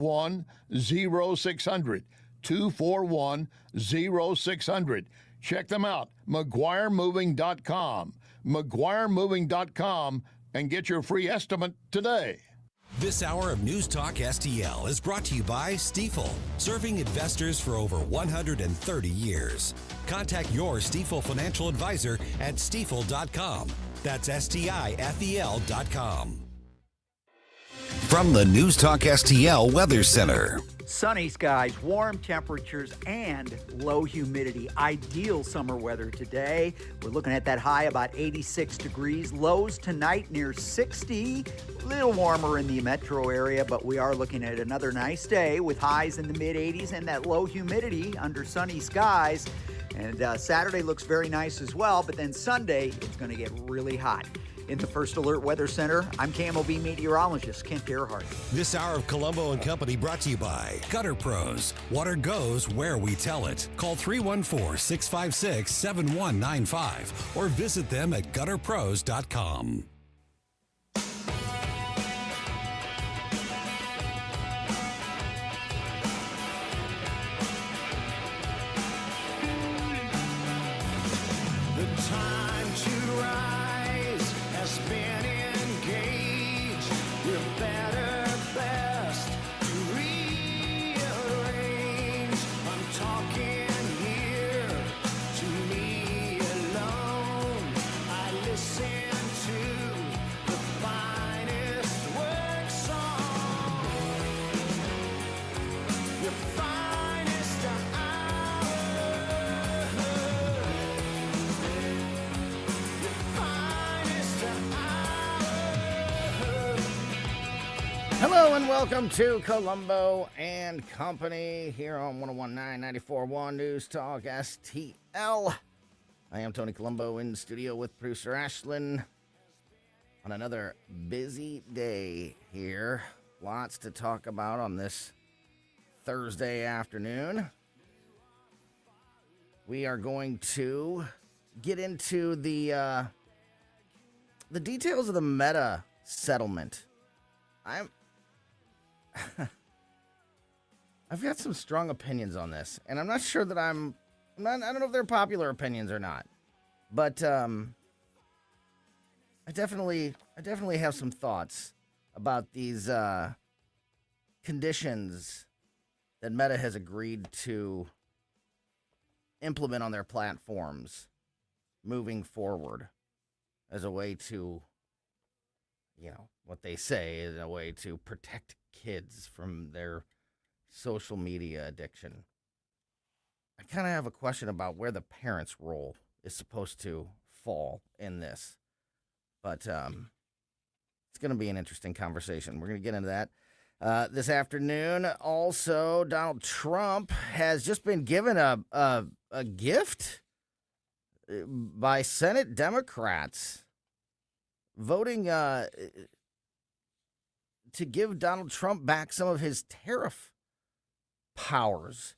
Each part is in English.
241-0600. 241-0600. Check them out, McGuireMoving.com. McGuireMoving.com, and get your free estimate today. This hour of News Talk STL is brought to you by Stifel, serving investors for over 130 years. Contact your Stifel financial advisor at stifel.com. That's STIFEL.com. From the News Talk STL Weather Center. Sunny skies, warm temperatures, and low humidity. Ideal summer weather today. We're looking at that high about 86 degrees. Lows tonight near 60. A little warmer in the metro area, but we are looking at another nice day with highs in the mid-80s and that low humidity under sunny skies. And Saturday looks very nice as well, but then Sunday, it's going to get really hot. In the First Alert Weather Center, I'm KMOB meteorologist Kent Earhart. This hour of Colombo and Company brought to you by Gutter Pros. Water goes where we tell it. Call 314-656-7195 or visit them at gutterpros.com. Hello and welcome to Colombo and Company here on 101.9 94.1 News Talk STL. I am Tony Colombo in studio with producer Ashlyn on another busy day here. Lots to talk about on this Thursday afternoon. We are going to get into the details of the Meta settlement. I've got some strong opinions on this, and I'm not sure that I don't know if they're popular opinions or not, but I definitely have some thoughts about these conditions that Meta has agreed to implement on their platforms moving forward as a way to, what they say is a way to protect kids from their social media addiction. I kind of have a question about where the parents' role is supposed to fall in this. But it's going to be an interesting conversation. We're going to get into that this afternoon. Also, Donald Trump has just been given a gift by Senate Democrats voting to give Donald Trump back some of his tariff powers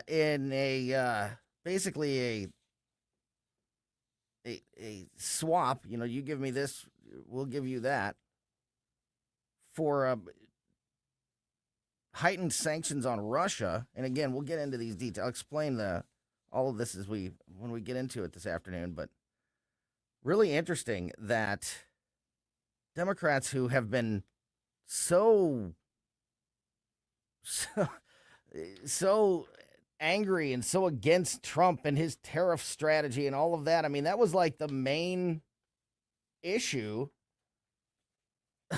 in basically a swap. You give me this, we'll give you that, for heightened sanctions on Russia. And again, we'll get into these details. I'll explain all of this when we get into it this afternoon. But really interesting that Democrats who have been so angry and so against Trump and his tariff strategy and all of that. I mean, that was like the main issue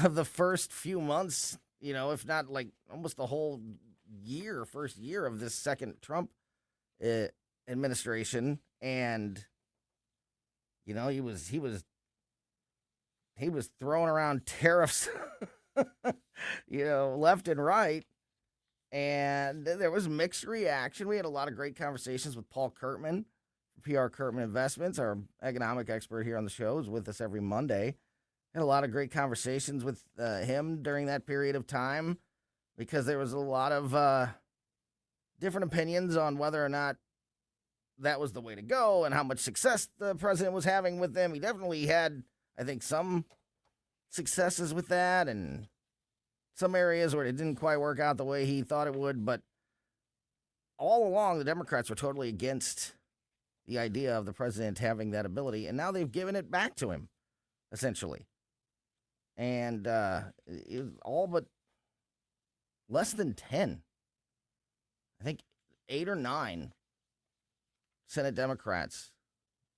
of the first few months, if not like almost the whole first year of this second Trump administration. And, he was throwing around tariffs, left and right. And there was mixed reaction. We had a lot of great conversations with Paul Kurtman, PR Kurtman Investments, our economic expert here on the show, is with us every Monday. Had a lot of great conversations with him during that period of time because there was a lot of different opinions on whether or not that was the way to go and how much success the president was having with them. He definitely had, I think, some successes with that and some areas where it didn't quite work out the way he thought it would, but all along the Democrats were totally against the idea of the president having that ability, and now they've given it back to him, essentially. And all but less than 10, I think 8 or 9 Senate Democrats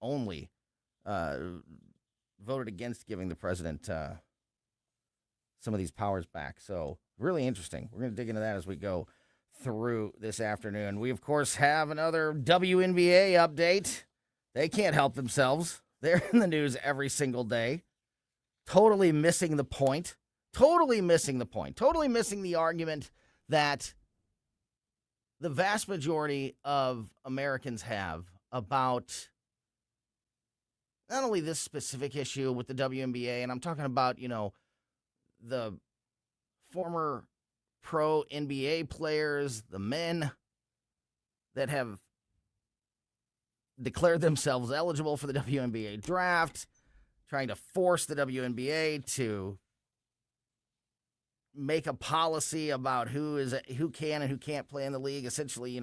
only voted against giving the president some of these powers back. So really interesting. We're going to dig into that as we go through this afternoon. We, of course, have another WNBA update. They can't help themselves. They're in the news every single day. Totally missing the point. Totally missing the argument that the vast majority of Americans have about not only this specific issue with the WNBA, and I'm talking about, the former pro NBA players, the men that have declared themselves eligible for the WNBA draft, trying to force the WNBA to make a policy about who can and who can't play in the league, essentially,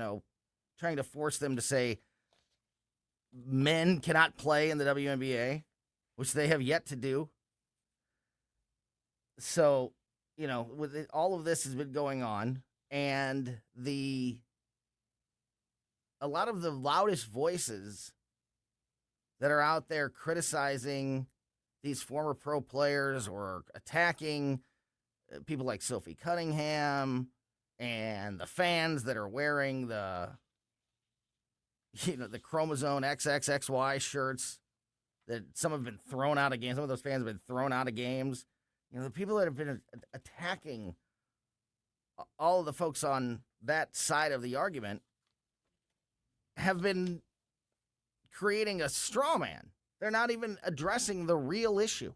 trying to force them to say men cannot play in the WNBA, which they have yet to do. So, all of this has been going on, and a lot of the loudest voices that are out there criticizing these former pro players or attacking people like Sophie Cunningham and the fans that are wearing the chromosome XXXY shirts that some have been thrown out of games. Some of those fans have been thrown out of games. The people that have been attacking all of the folks on that side of the argument have been creating a straw man. They're not even addressing the real issue.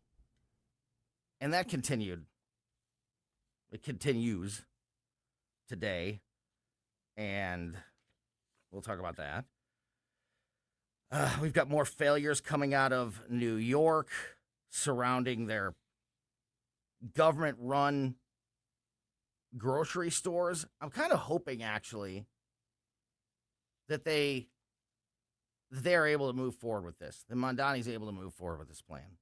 And that continued. It continues today. And we'll talk about that. We've got more failures coming out of New York surrounding their government-run grocery stores. I'm kind of hoping, actually, that they're able to move forward with this. That Mondani's able to move forward with this plan.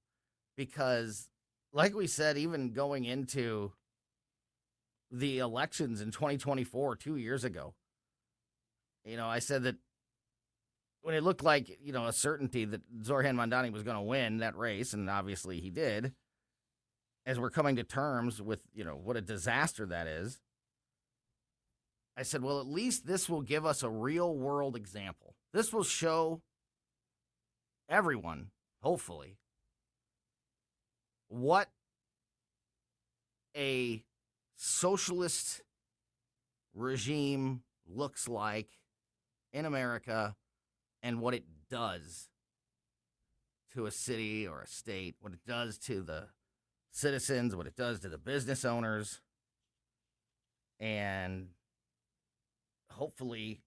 Because, like we said, even going into the elections in 2024, 2 years ago, I said that when it looked like, a certainty that Zorhan Mondani was going to win that race, and obviously he did, as we're coming to terms with, what a disaster that is, I said, well, at least this will give us a real-world example. This will show everyone, hopefully, what a socialist regime looks like in America and what it does to a city or a state, what it does to the citizens, what it does to the business owners, and hopefully,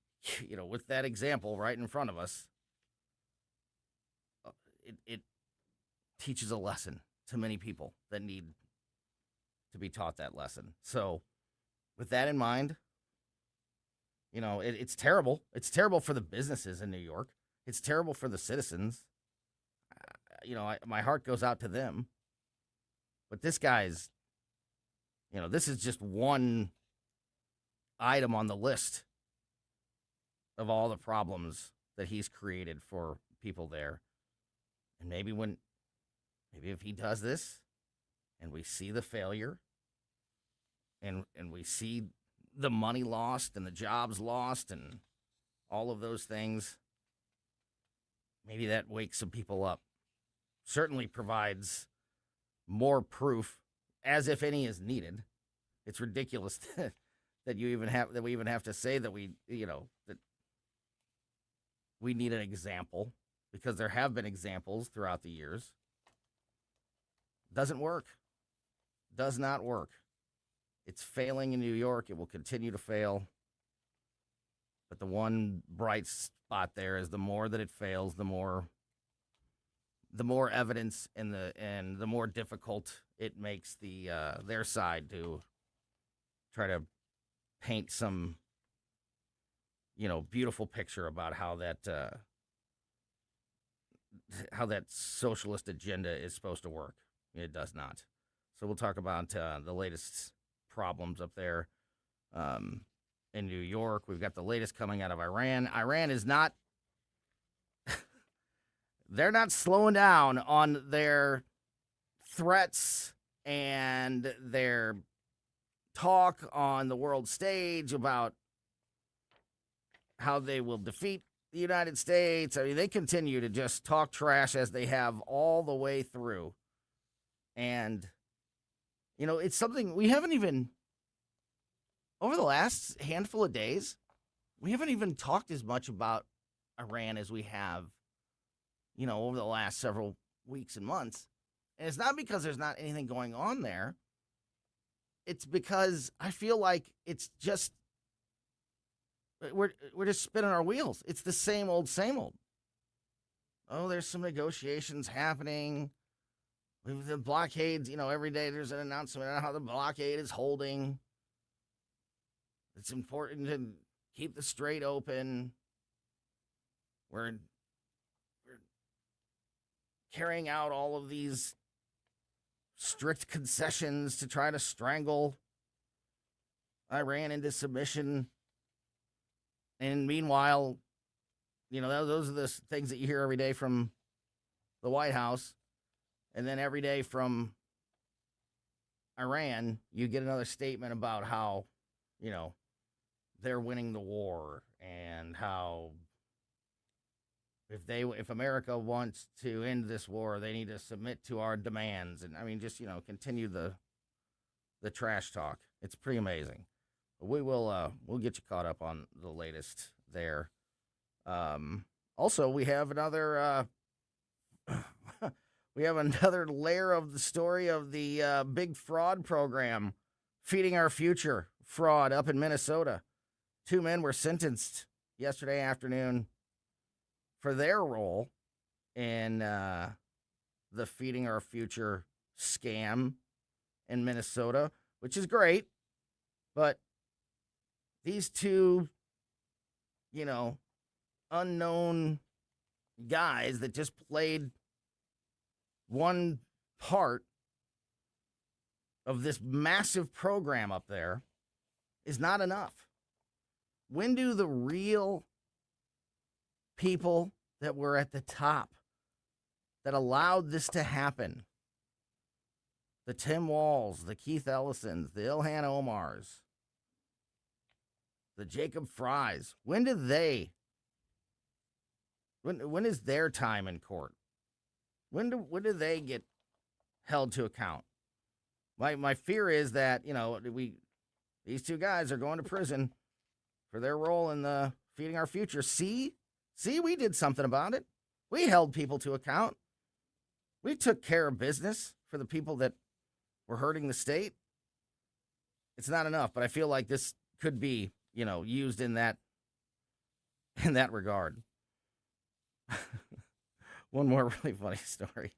with that example right in front of us, it teaches a lesson to many people that need to be taught that lesson. So with that in mind, it's terrible. It's terrible for the businesses in New York. It's terrible for the citizens. My heart goes out to them. But this guy's, this is just one item on the list of all the problems that he's created for people there. And maybe if he does this and we see the failure and we see the money lost and the jobs lost and all of those things, maybe that wakes some people up. Certainly provides more proof, as if any is needed. It's ridiculous that we even have to say that that we need an example, because there have been examples throughout the years. Doesn't work. Does not work. It's failing in New York. It will continue to fail. But the one bright spot there is the more that it fails, the more evidence and the more difficult it makes their side to try to paint some, beautiful picture about how that socialist agenda is supposed to work. It does not. So we'll talk about the latest problems up there in New York. We've got the latest coming out of Iran. Iran is not, they're not slowing down on their threats and their talk on the world stage about how they will defeat the United States. I mean, they continue to just talk trash as they have all the way through. And, it's something we haven't even, over the last handful of days, we haven't even talked as much about Iran as we have, over the last several weeks and months. And it's not because there's not anything going on there. It's because I feel like it's just, we're just spinning our wheels. It's the same old, same old. Oh, there's some negotiations happening. The blockades, every day there's an announcement on how the blockade is holding. It's important to keep the strait open. We're carrying out all of these strict concessions to try to strangle Iran into submission. And meanwhile, those are the things that you hear every day from the White House. And then every day from Iran, you get another statement about how, they're winning the war and how if America wants to end this war, they need to submit to our demands. And I mean, just, continue the trash talk. It's pretty amazing. We will, we'll get you caught up on the latest there. Also, we have another, layer of the story of the big fraud program, Feeding Our Future fraud up in Minnesota. 2 men were sentenced yesterday afternoon for their role in the Feeding Our Future scam in Minnesota, which is great. But these two, unknown guys that just played one part of this massive program up there is not enough. When do the real people that were at the top that allowed this to happen, the Tim Walls, the Keith Ellisons, the Ilhan Omars, the Jacob Frys, when is their time in court? When do they get held to account? My fear is that, these two guys are going to prison for their role in the Feeding Our Future. See, we did something about it. We held people to account. We took care of business for the people that were hurting the state. It's not enough, but I feel like this could be, used in that regard. One more really funny story.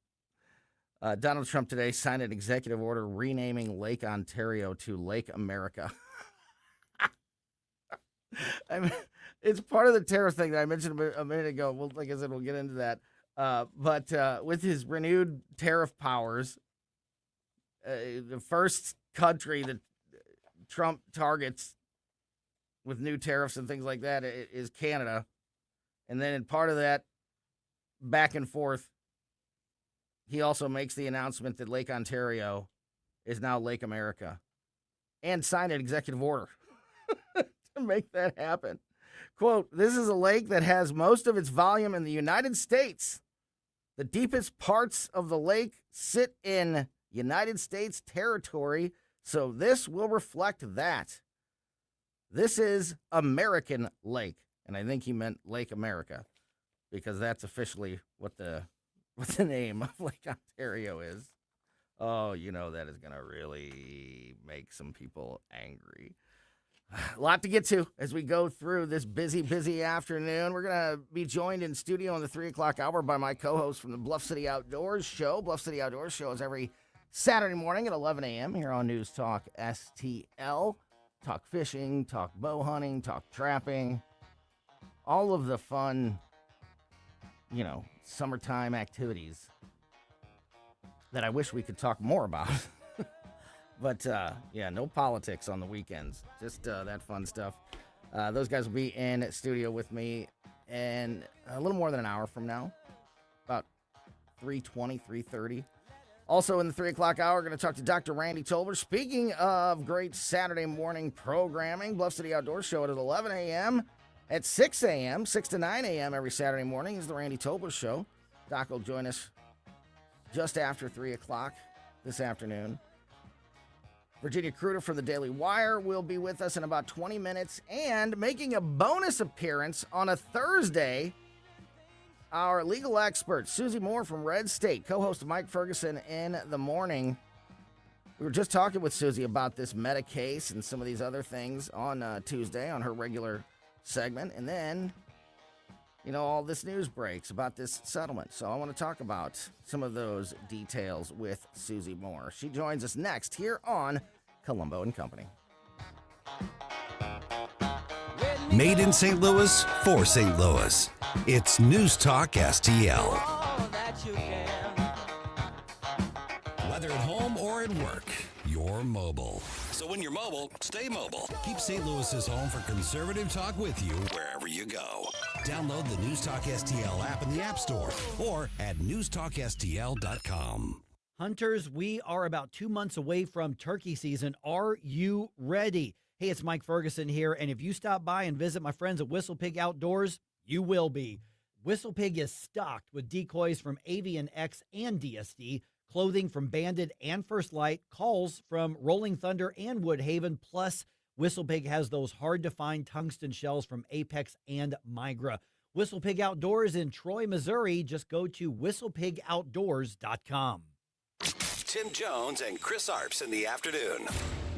Donald Trump today signed an executive order renaming Lake Ontario to Lake America. I mean, it's part of the tariff thing that I mentioned a minute ago. Well, like I said, we'll get into that. But with his renewed tariff powers, the first country that Trump targets with new tariffs and things like that is Canada. And then in part of that back and forth, he also makes the announcement that Lake Ontario is now Lake America and signed an executive order to make that happen. Quote, "This is a lake that has most of its volume in the United States. The deepest parts of the lake sit in United States territory, so this will reflect that. This is American Lake." And I think he meant Lake America, because that's officially what the name of Lake Ontario is. Oh, that is going to really make some people angry. A lot to get to as we go through this busy afternoon. We're going to be joined in studio in the 3 o'clock hour by my co-host from the Bluff City Outdoors Show. Bluff City Outdoors Show is every Saturday morning at 11 a.m. here on News Talk STL. talk fishing, talk bow hunting, talk trapping, all of the fun, summertime activities that I wish we could talk more about. But, no politics on the weekends. Just that fun stuff. Those guys will be in studio with me in a little more than an hour from now, about 3:30. Also in the 3 o'clock hour, we're going to talk to Dr. Randy Tobler. Speaking of great Saturday morning programming, Bluff City Outdoor Show at 11 a.m. At 6 a.m., 6 to 9 a.m. every Saturday morning is the Randy Tobler Show. Doc will join us just after 3 o'clock this afternoon. Virginia KRUTA from the Daily Wire will be with us in about 20 minutes. And making a bonus appearance on a Thursday, our legal expert, SUSIE Moore from Red State, co-host of Mike Ferguson in the morning. We were just talking with SUSIE about this Meta case and some of these other things on Tuesday on her regular segment. And then, all this news breaks about this settlement. So I want to talk about some of those details with SUSIE Moore. She joins us next here on Colombo Company. Made in St. Louis for St. Louis. It's News Talk STL. Whether at home or at work, you're mobile. So when you're mobile, stay mobile. Keep St. Louis's home for conservative talk with you wherever you go. Download the News Talk STL app in the App Store or at newstalkstl.com. Hunters, we are about 2 months away from turkey season. Are you ready? Hey, it's Mike Ferguson here, and if you stop by and visit my friends at Whistle Pig Outdoors, you will be. Whistle Pig is stocked with decoys from Avian X and DSD, clothing from Bandit and First Light, calls from Rolling Thunder and Woodhaven, plus Whistle Pig has those hard-to-find tungsten shells from Apex and Migra. Whistle Pig Outdoors in Troy, Missouri. Just go to whistlepigoutdoors.com. Tim Jones and Chris Arps in the afternoon.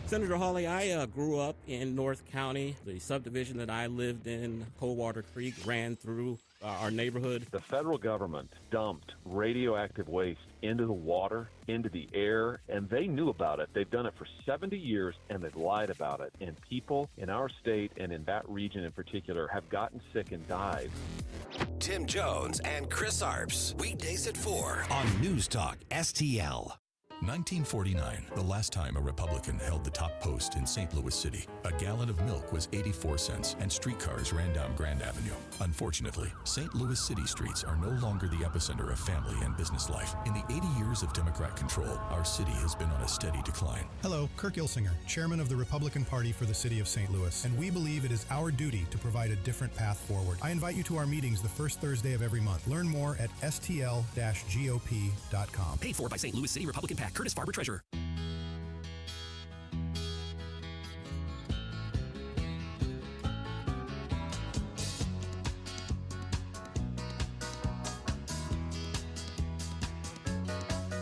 Senator Hawley, I grew up in North County. The subdivision that I lived in, Coldwater Creek, ran through our neighborhood. The federal government dumped radioactive waste into the water, into the air, and they knew about it. They've done it for 70 years, and they've lied about it. And people in our state and in that region in particular have gotten sick and died. Tim Jones and Chris Arps, weekdays at 4 on News Talk STL. 1949, the last time a Republican held the top post in St. Louis City. A gallon of milk was 84 cents, and streetcars ran down Grand Avenue. Unfortunately, St. Louis City streets are no longer the epicenter of family and business life. In the 80 years of Democrat control, our city has been on a steady decline. Hello, Kirk Ilsinger, chairman of the Republican Party for the City of St. Louis, and we believe it is our duty to provide a different path forward. I invite you to our meetings the first Thursday of every month. Learn more at stl-gop.com. Paid for by St. Louis City Republican PAC. Curtis Farber, Treasurer.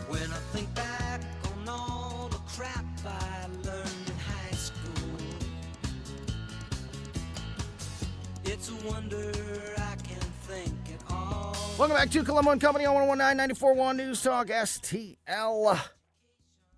When I think back on all the crap I learned in high school, it's a wonder I can think at all. Welcome back to Colombo Company on 101.9 News Talk STL.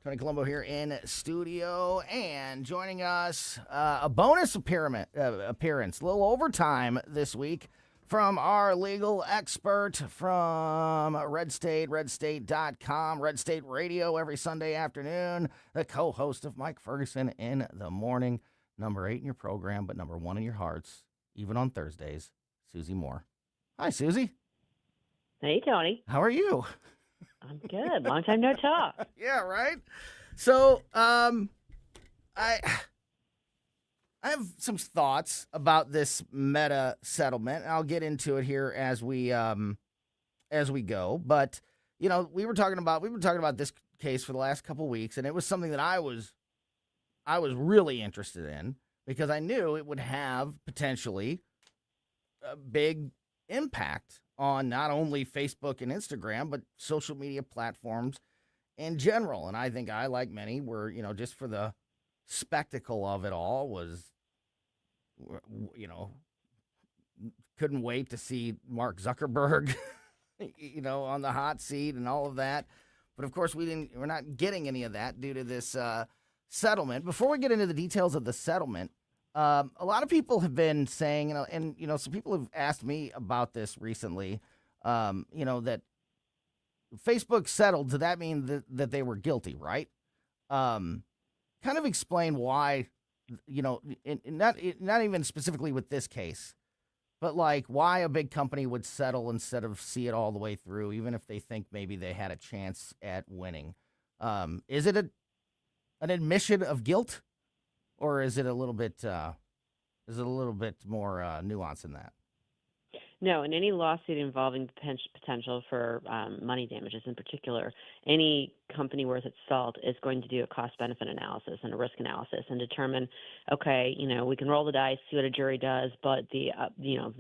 Tony Colombo here in studio, and joining us, a bonus appearance, a little overtime this week from our legal expert from Red State, redstate.com, Red State Radio every Sunday afternoon, the co-host of Mike Ferguson in the morning, number 8 in your program, but number 1 in your hearts, even on Thursdays, SUSIE Moore. Hi, SUSIE. Hey, Tony. How are you? I'm good. Long time no talk. Yeah, right? So, I have some thoughts about this Meta settlement. I'll get into it here as we go. But, we've been talking about this case for the last couple weeks, and it was something that I was really interested in because I knew it would have potentially a big impact on not only Facebook and Instagram, but social media platforms in general. And I think I, like many, were, just for the spectacle of it all was, couldn't wait to see Mark Zuckerberg, on the hot seat and all of that. But of course we're not getting any of that due to this settlement, before we get into the details of the settlement, a lot of people have been saying, and some people have asked me about this recently, that Facebook settled. Does that mean that they were guilty, right? Kind of explain why, not even specifically with this case, but like why a big company would settle instead of see it all the way through, even if they think maybe they had a chance at winning. Is it an admission of guilt, or is it a little bit more nuanced than that? No, in any lawsuit involving potential for money damages in particular, any company worth its salt is going to do a cost-benefit analysis and a risk analysis and determine, okay, we can roll the dice, see what a jury does, but the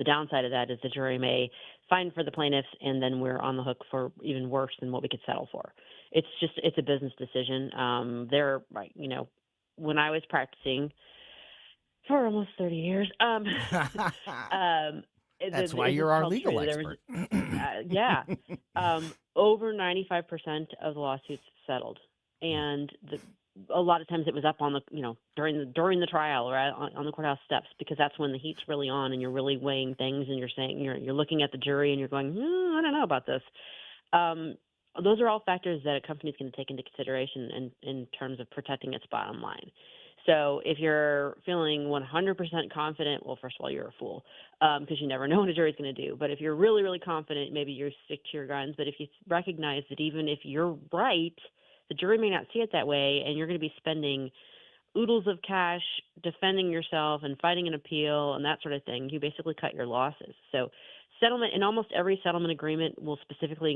downside of that is the jury may fine for the plaintiffs, and then we're on the hook for even worse than what we could settle for. It's a business decision. When I was practicing for almost 30 years, that's why you're our legal expert. Over 95% of the lawsuits settled, and a lot of times it was up on the during the trial or on the courthouse steps, because that's when the heat's really on and you're really weighing things and you're saying you're looking at the jury and you're going, I don't know about this. Those are all factors that a company's going to take into consideration in terms of protecting its bottom line. So if you're feeling 100% confident, well, first of all, you're a fool, because you never know what a jury's going to do. But if you're really, really confident, maybe you stick to your guns. But if you recognize that even if you're right, the jury may not see it that way, and you're going to be spending oodles of cash defending yourself and fighting an appeal and that sort of thing, you basically cut your losses. So settlement, in almost every settlement agreement, will specifically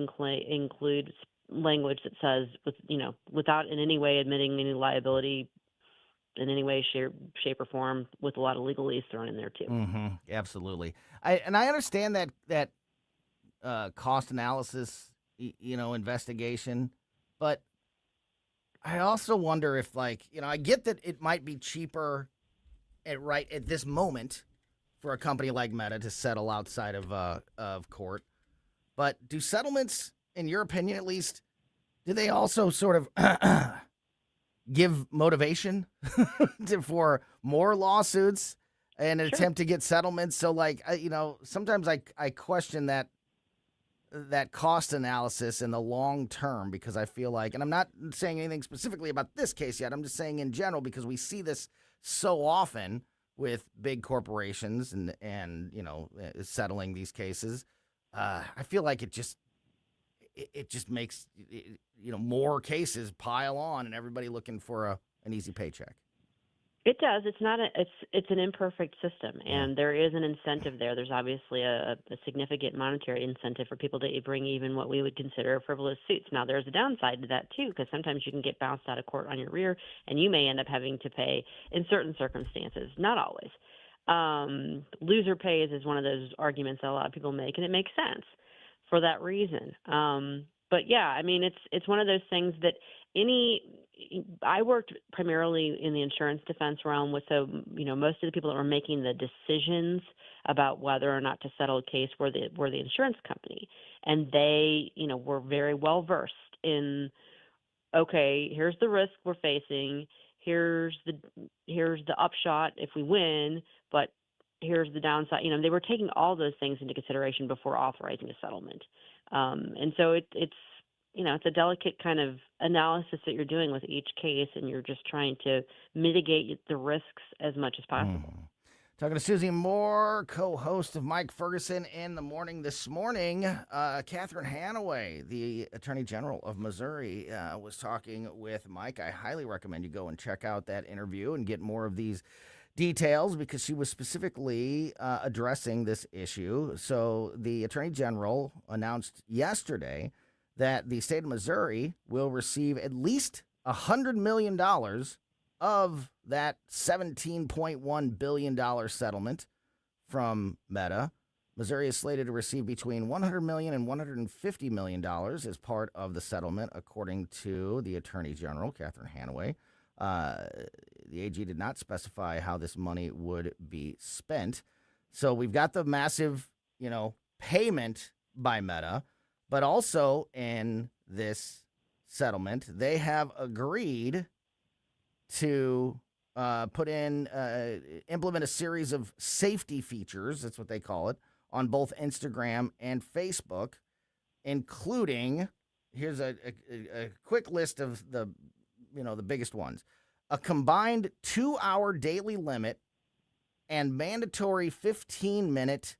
include language that says, without in any way admitting any liability in any way, shape, or form, with a lot of legalese thrown in there too. Mm-hmm. Absolutely. I understand that cost analysis, investigation, but I also wonder if, I get that it might be cheaper at this moment for a company like Meta to settle outside of court, but do settlements, in your opinion at least, do they also sort of give motivation for more lawsuits and an attempt to get settlements? So, sometimes I question that cost analysis in the long term, because I feel like, and I'm not saying anything specifically about this case yet, I'm just saying in general, because we see this so often with big corporations and settling these cases. I feel like it just makes more cases pile on and everybody looking for an easy paycheck. It does. It's an imperfect system, and there is an incentive there. There's obviously a significant monetary incentive for people to bring even what we would consider frivolous suits. Now, there's a downside to that too, because sometimes you can get bounced out of court on your rear, and you may end up having to pay in certain circumstances. Not always. Loser pays is one of those arguments that a lot of people make, and it makes sense for that reason. But yeah, I mean, it's one of those things that I worked primarily in the insurance defense realm most of the people that were making the decisions about whether or not to settle a case were the insurance company. And they, were very well versed in, okay, here's the risk we're facing. Here's the upshot if we win, but here's the downside. They were taking all those things into consideration before authorizing a settlement. And so it's a delicate kind of analysis that you're doing with each case, and you're just trying to mitigate the risks as much as possible. Talking to SUSIE Moore, co-host of Mike Ferguson in the Morning this morning. Catherine Hanaway, the Attorney General of Missouri, was talking with Mike. I highly recommend you go and check out that interview and get more of these details, because she was specifically addressing this issue. So the Attorney General announced yesterday that the state of Missouri will receive at least $100 million of that $17.1 billion settlement from Meta. Missouri is slated to receive between $100 million and $150 million as part of the settlement, according to the Attorney General, Catherine Hanaway. The AG did not specify how this money would be spent. So we've got the massive, payment by Meta, but also in this settlement, they have agreed to implement a series of safety features, that's what they call it, on both Instagram and Facebook, including, here's a quick list of the biggest ones. A combined 2-hour daily limit and mandatory 15-minute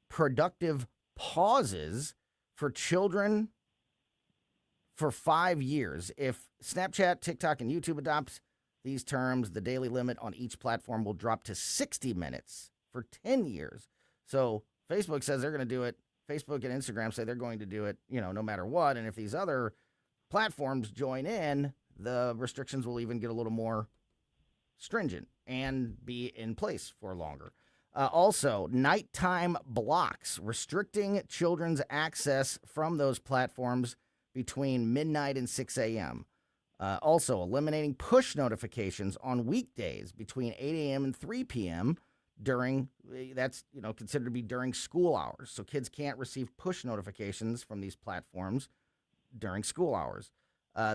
productive pauses for children for 5 years. If Snapchat, TikTok, and YouTube adopts these terms, the daily limit on each platform will drop to 60 minutes for 10 years. So Facebook says they're going to do it. Facebook and Instagram say they're going to do it, no matter what. And if these other platforms join in, the restrictions will even get a little more stringent and be in place for longer. Also, nighttime blocks, restricting children's access from those platforms between midnight and 6 a.m. Also, eliminating push notifications on weekdays between 8 a.m. and 3 p.m. That's considered to be during school hours. So kids can't receive push notifications from these platforms during school hours.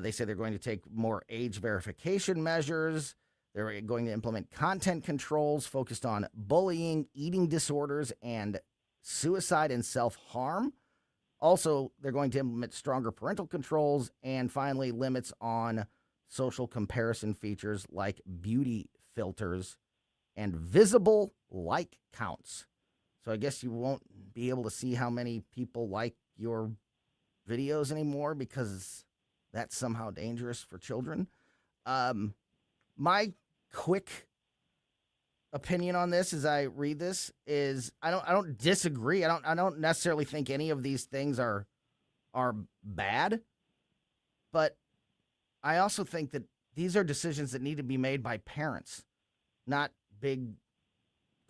They say they're going to take more age verification measures. They're going to implement content controls focused on bullying, eating disorders, and suicide and self-harm. Also, they're going to implement stronger parental controls, and finally, limits on social comparison features like beauty filters and visible like counts. So I guess you won't be able to see how many people like your videos anymore because that's somehow dangerous for children. My quick opinion on this as I read this is I don't disagree. I don't necessarily think any of these things are bad, but I also think that these are decisions that need to be made by parents, not big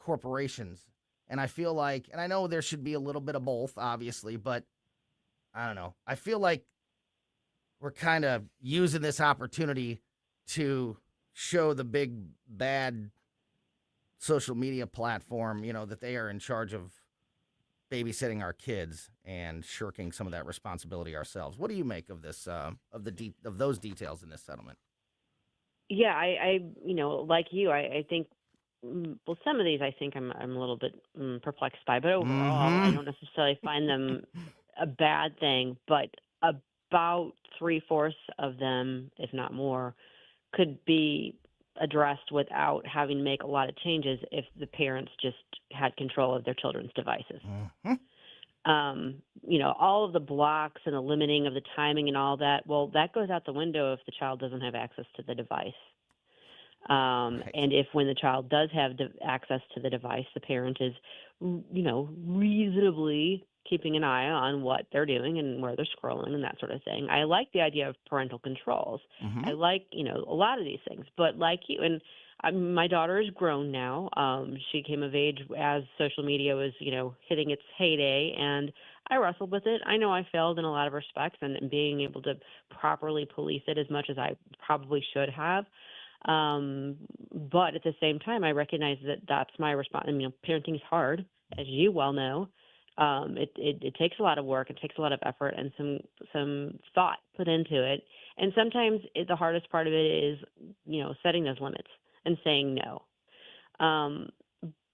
corporations. And I feel like, and I know there should be a little bit of both, obviously, but I don't know. I feel like we're kind of using this opportunity to show the big bad social media platform, that they are in charge of babysitting our kids and shirking some of that responsibility ourselves. What do you make of this, of those details in this settlement? Yeah, I like you, I think, well, some of these I think I'm a little bit perplexed by, but overall, I don't necessarily find them a bad thing, but about 3/4 of them, if not more, could be addressed without having to make a lot of changes if the parents just had control of their children's devices. All of the blocks and the limiting of the timing and all that, well, that goes out the window if the child doesn't have access to the device. And if when the child does have access to the device, the parent is, reasonably keeping an eye on what they're doing and where they're scrolling and that sort of thing. I like the idea of parental controls. I like, a lot of these things. But like you, and my daughter is grown now. She came of age as social media was, hitting its heyday, and I wrestled with it. I know I failed in a lot of respects, and being able to properly police it as much as I probably should have. But at the same time, I recognize that that's my response. Parenting is hard, as you well know. It takes a lot of work, it takes a lot of effort, and some thought put into it. And sometimes the hardest part of it is, setting those limits and saying no.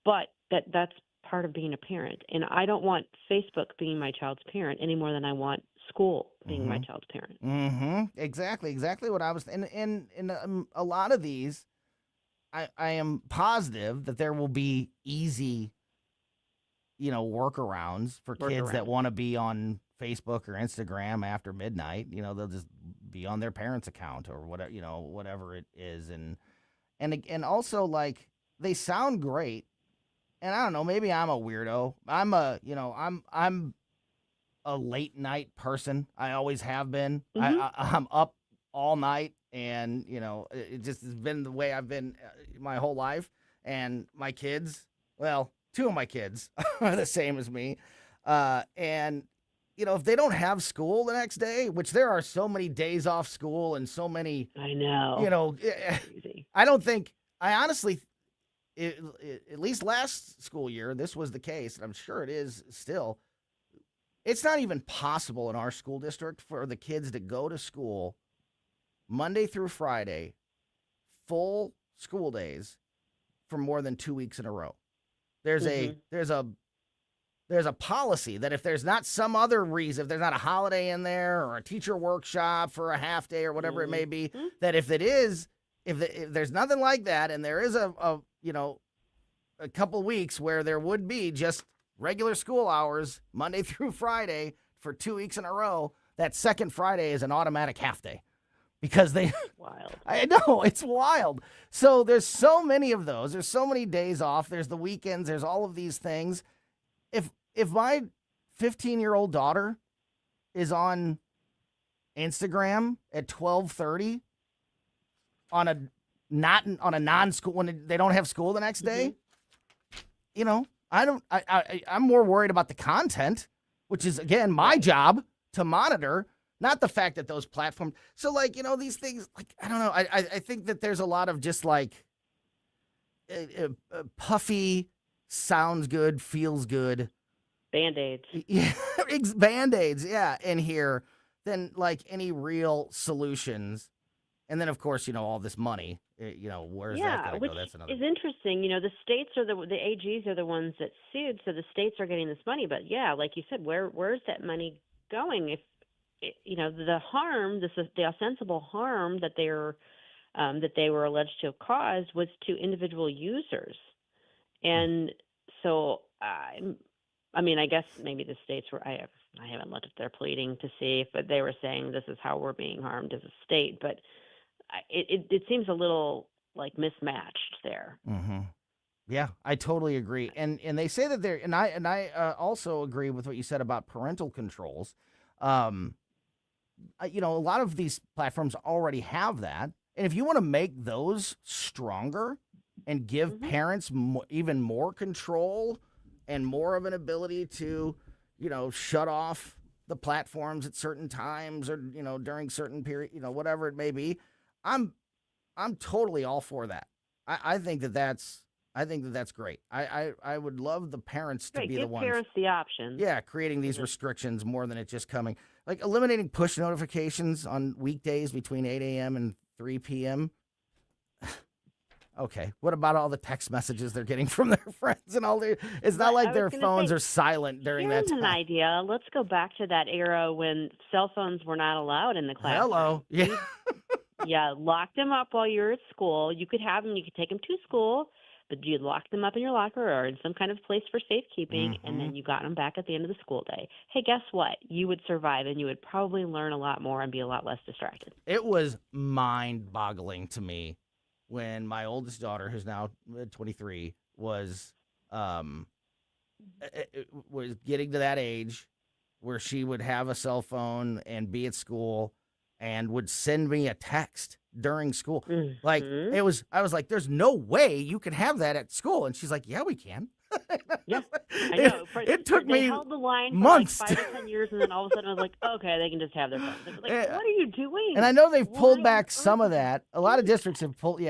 But that's part of being a parent. And I don't want Facebook being my child's parent any more than I want school being my child's parent. Exactly what I was. And in a lot of these, I am positive that there will be easy workarounds for kids that want to be on Facebook or Instagram after midnight. They'll just be on their parents' account or whatever, whatever it is. And also, like, they sound great. And I don't know, maybe I'm a weirdo. I'm a late night person. I always have been. I'm up all night, and it just has been the way I've been my whole life. And my kids, well, 2 of my kids are the same as me. And, if they don't have school the next day, which there are so many days off school and so many, I know, I don't think, I honestly, at least last school year, this was the case, and I'm sure it is still. It's not even possible in our school district for the kids to go to school Monday through Friday, full school days for more than 2 weeks in a row. There's a policy that if there's not some other reason, if there's not a holiday in there or a teacher workshop for a half day or whatever it may be, that if there's nothing like that, and there is a couple weeks where there would be just regular school hours Monday through Friday for 2 weeks in a row, that second Friday is an automatic half day. Because wild. I know, it's wild. So there's so many of those. There's so many days off. There's the weekends. There's all of these things. If my 15-year-old daughter is on Instagram at 12:30 on a non-school when they don't have school the next day, I'm more worried about the content, which is again my job to monitor. Not the fact that those platforms. So, these things, I don't know. I think that there's a lot of just puffy, sounds good, feels good. Band-Aids. Yeah, Band-Aids, yeah, in here than any real solutions. And then, of course, all this money, where's that going to go? That's another. Is interesting. The states are the AGs are the ones that sued, so the states are getting this money. But, yeah, like you said, where's that money going? If the harm, the ostensible harm that they were alleged to have caused was to individual users, and so I guess maybe the states were. I haven't looked at their pleading to see, but they were saying this is how we're being harmed as a state. But it seems a little mismatched there. Mm-hmm. Yeah, I totally agree, and they say that they're and I also agree with what you said about parental controls. A lot of these platforms already have that. And if you want to make those stronger and give parents even more control and more of an ability to, shut off the platforms at certain times or, during certain period, whatever it may be, I'm totally all for that. I think that's great. I would love the parents to be the ones. Give parents the option. Yeah, creating these restrictions more than it just coming. Eliminating push notifications on weekdays between 8 a.m. and 3 p.m. Okay, what about all the text messages they're getting from their friends and all their? It's not like their phones are silent during that time. Here's an idea. Let's go back to that era when cell phones were not allowed in the classroom. Hello. Yeah. Yeah, lock them up while you're at school. You could have them. You could take them to school. But you locked them up in your locker or in some kind of place for safekeeping, and then you got them back at the end of the school day. Hey, guess what? You would survive, and you would probably learn a lot more and be a lot less distracted. It was mind-boggling to me when my oldest daughter, who's now 23, was getting to that age where she would have a cell phone and be at school and would send me a text during school. I was like, there's no way you can have that at school. And she's like, yeah, we can. Yeah, I know. It took me held the line months. For 5 or 10 years, and then all of a sudden I was like, okay, they can just have their phone. What are you doing? And I know they've pulled back some of that. A lot of districts have pulled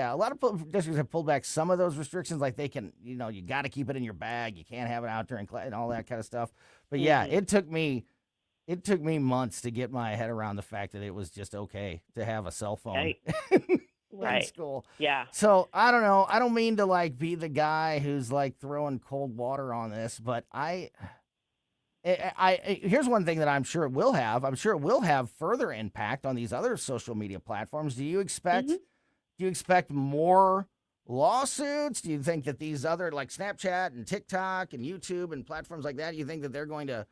back some of those restrictions. Like they can, you got to keep it in your bag. You can't have it out during class and all that kind of stuff. But yeah, it took me months to get my head around the fact that it was just okay to have a cell phone. Right. In school. Yeah. So I don't know. I don't mean to be the guy who's throwing cold water on this, but I here's one thing that I'm sure it will have. I'm sure it will have further impact on these other social media platforms. Do you expect more lawsuits? Do you think that these other Snapchat and TikTok and YouTube and platforms like that, do you think that they're going to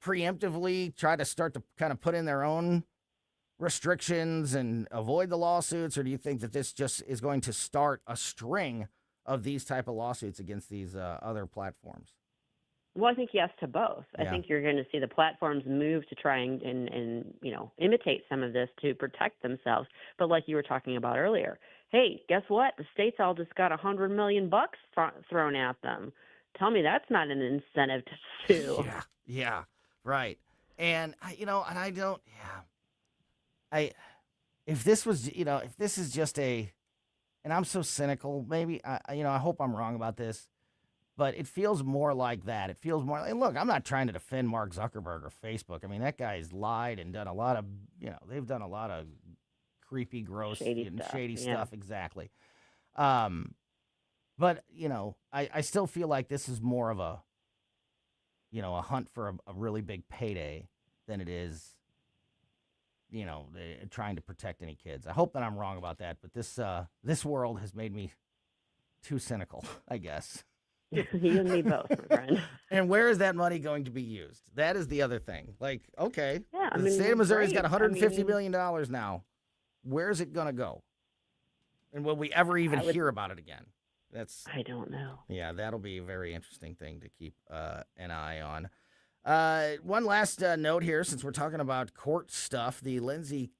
preemptively try to start to kind of put in their own restrictions and avoid the lawsuits, or do you think that this just is going to start a string of these type of lawsuits against these other platforms? Well, I think yes to both. I think you're going to see the platforms move to try and imitate some of this to protect themselves. But like you were talking about earlier, hey, guess what? The states all just got $100 million thrown at them. Tell me that's not an incentive to sue. Yeah, right. And if this was, if this is just and I'm so cynical, maybe, I hope I'm wrong about this, but it feels more like that. It feels more look, I'm not trying to defend Mark Zuckerberg or Facebook. I mean, that guy's lied and done a lot of, they've done a lot of creepy, gross, Shady and stuff, shady yeah. stuff. Exactly. But, I still feel like this is more of a, a hunt for a really big payday than it is, trying to protect any kids. I hope that I'm wrong about that, but this world has made me too cynical, I guess. You and me both, my friend. And where is that money going to be used? That is the other thing. Like, okay, Yeah, the state of Missouri's great. got $150 million now. Where's it going to go? And will we ever even hear about it again? I don't know. Yeah, that'll be a very interesting thing to keep an eye on. One last note here, since we're talking about court stuff, the Lindsay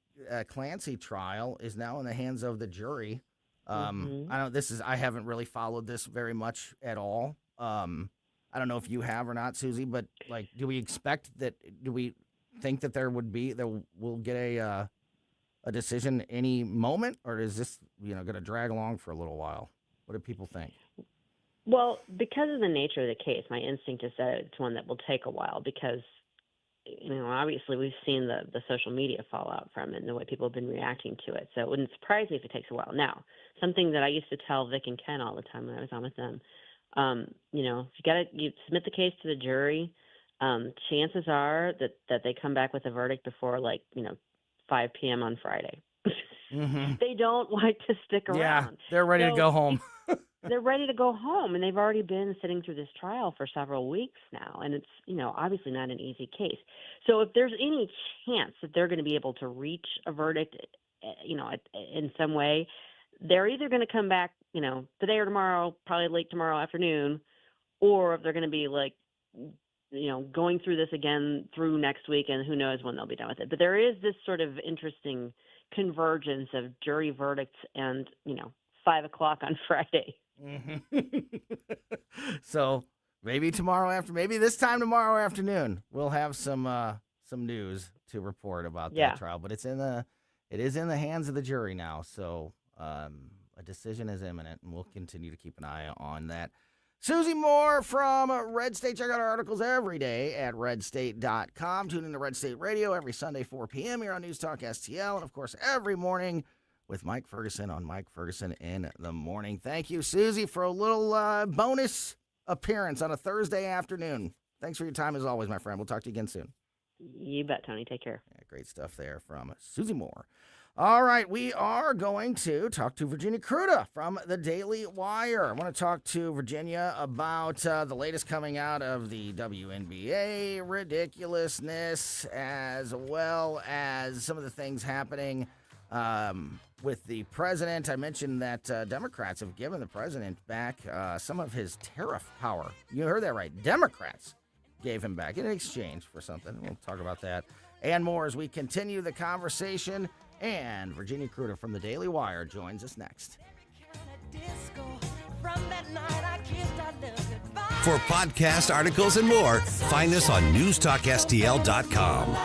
Clancy trial is now in the hands of the jury. I haven't really followed this very much at all. I don't know if you have or not, Susie, but do we think that we'll get a decision any moment, or is this, going to drag along for a little while? What do people think? Well, because of the nature of the case, my instinct is that it's one that will take a while because, obviously we've seen the social media fallout from it and the way people have been reacting to it. So it wouldn't surprise me if it takes a while. Now, something that I used to tell Vic and Ken all the time when I was on with them, you submit the case to the jury, chances are that they come back with a verdict before 5 p.m. on Friday. Mm-hmm. They don't like to stick around. Yeah, they're ready to go home. They're ready to go home, and they've already been sitting through this trial for several weeks now, and it's, obviously not an easy case. So if there's any chance that they're going to be able to reach a verdict, in some way, they're either going to come back, today or tomorrow, probably late tomorrow afternoon, or if they're going to be going through this again through next week, and who knows when they'll be done with it. But there is this sort of interesting convergence of jury verdicts and, 5 o'clock on Friday. Mm-hmm. So maybe this time tomorrow afternoon, we'll have some news to report about that trial. But it is in the hands of the jury now. So a decision is imminent, and we'll continue to keep an eye on that. Susie Moore from Red State. Check out our articles every day at redstate.com. Tune in to Red State Radio every Sunday, 4 p.m. here on News Talk STL. And, of course, every morning with Mike Ferguson on Mike Ferguson in the Morning. Thank you, Susie, for a little bonus appearance on a Thursday afternoon. Thanks for your time, as always, my friend. We'll talk to you again soon. You bet, Tony. Take care. Yeah, great stuff there from Susie Moore. All right, we are going to talk to Virginia KRUTA from the Daily Wire. I want to talk to Virginia about the latest coming out of the WNBA ridiculousness, as well as some of the things happening with the president. I mentioned that Democrats have given the president back some of his tariff power. You heard that right. Democrats gave him back in exchange for something. We'll talk about that and more as we continue the conversation. And Virginia KRUTA from the Daily Wire joins us next. For podcast articles and more, find us on newstalkstl.com.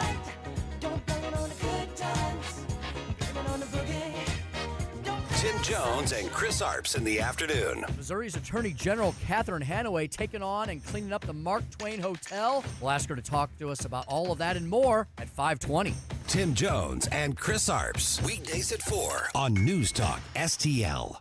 Tim Jones and Chris Arps in the afternoon. Missouri's Attorney General Catherine Hanaway taking on and cleaning up the Mark Twain Hotel. We'll ask her to talk to us about all of that and more at 5:20. Tim Jones and Chris Arps. Weekdays at 4 on News Talk STL.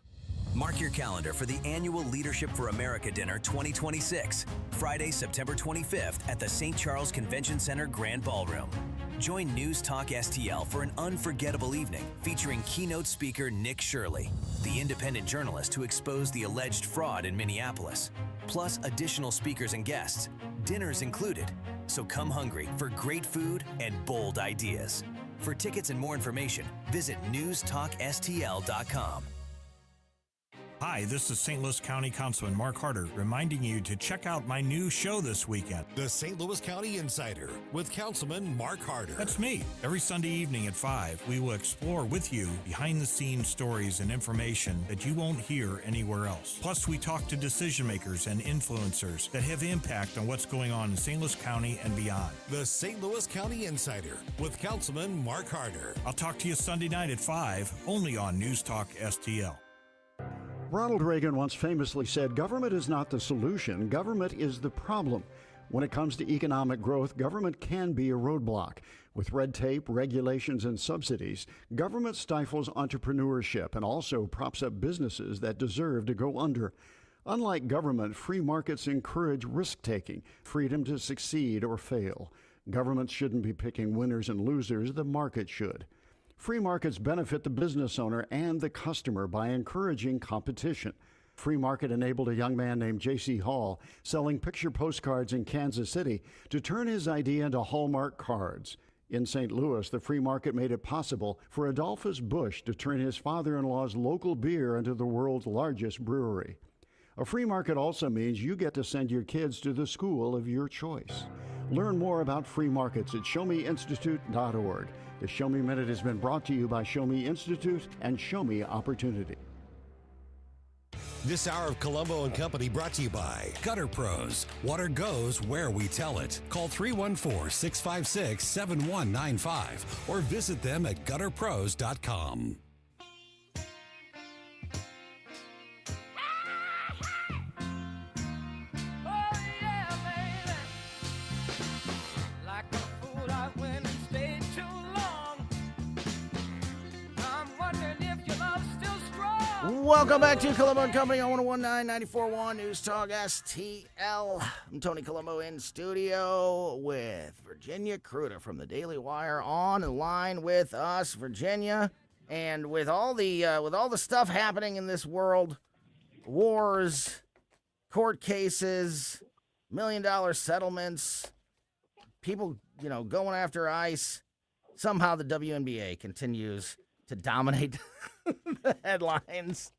Mark your calendar for the annual Leadership for America Dinner 2026, Friday, September 25th at the St. Charles Convention Center Grand Ballroom. Join News Talk STL for an unforgettable evening featuring keynote speaker Nick Shirley, the independent journalist who exposed the alleged fraud in Minneapolis, plus additional speakers and guests. Dinner's included, so come hungry for great food and bold ideas. For tickets and more information, visit newstalkstl.com. Hi, this is St. Louis County Councilman Mark Harder reminding you to check out my new show this weekend. The St. Louis County Insider with Councilman Mark Harder. That's me. Every Sunday evening at 5, we will explore with you behind-the-scenes stories and information that you won't hear anywhere else. Plus, we talk to decision makers and influencers that have impact on what's going on in St. Louis County and beyond. The St. Louis County Insider with Councilman Mark Harder. I'll talk to you Sunday night at 5, only on News Talk STL. Ronald Reagan once famously said, "Government is not the solution, government is the problem." When it comes to economic growth, government can be a roadblock. With red tape, regulations, and subsidies, government stifles entrepreneurship and also props up businesses that deserve to go under. Unlike government, free markets encourage risk-taking, freedom to succeed or fail. Governments shouldn't be picking winners and losers, the market should. Free markets benefit the business owner and the customer by encouraging competition. Free Market enabled a young man named J.C. Hall selling picture postcards in Kansas City to turn his idea into Hallmark cards. In St. Louis, the free market made it possible for Adolphus Busch to turn his father-in-law's local beer into the world's largest brewery. A free market also means you get to send your kids to the school of your choice. Learn more about free markets at showmeinstitute.org. The Show Me Minute has been brought to you by Show Me Institute and Show Me Opportunity. This hour of Colombo and Company brought to you by Gutter Pros. Water goes where we tell it. Call 314-656-7195 or visit them at gutterpros.com. Welcome back to Colombo Company on 101.9 News Talk STL. I'm Tony Colombo in studio with Virginia KRUTA from the Daily Wire on the line with us, Virginia. And with all the stuff happening in this world, wars, court cases, $1 million settlements, people, going after ICE, somehow the WNBA continues to dominate the headlines.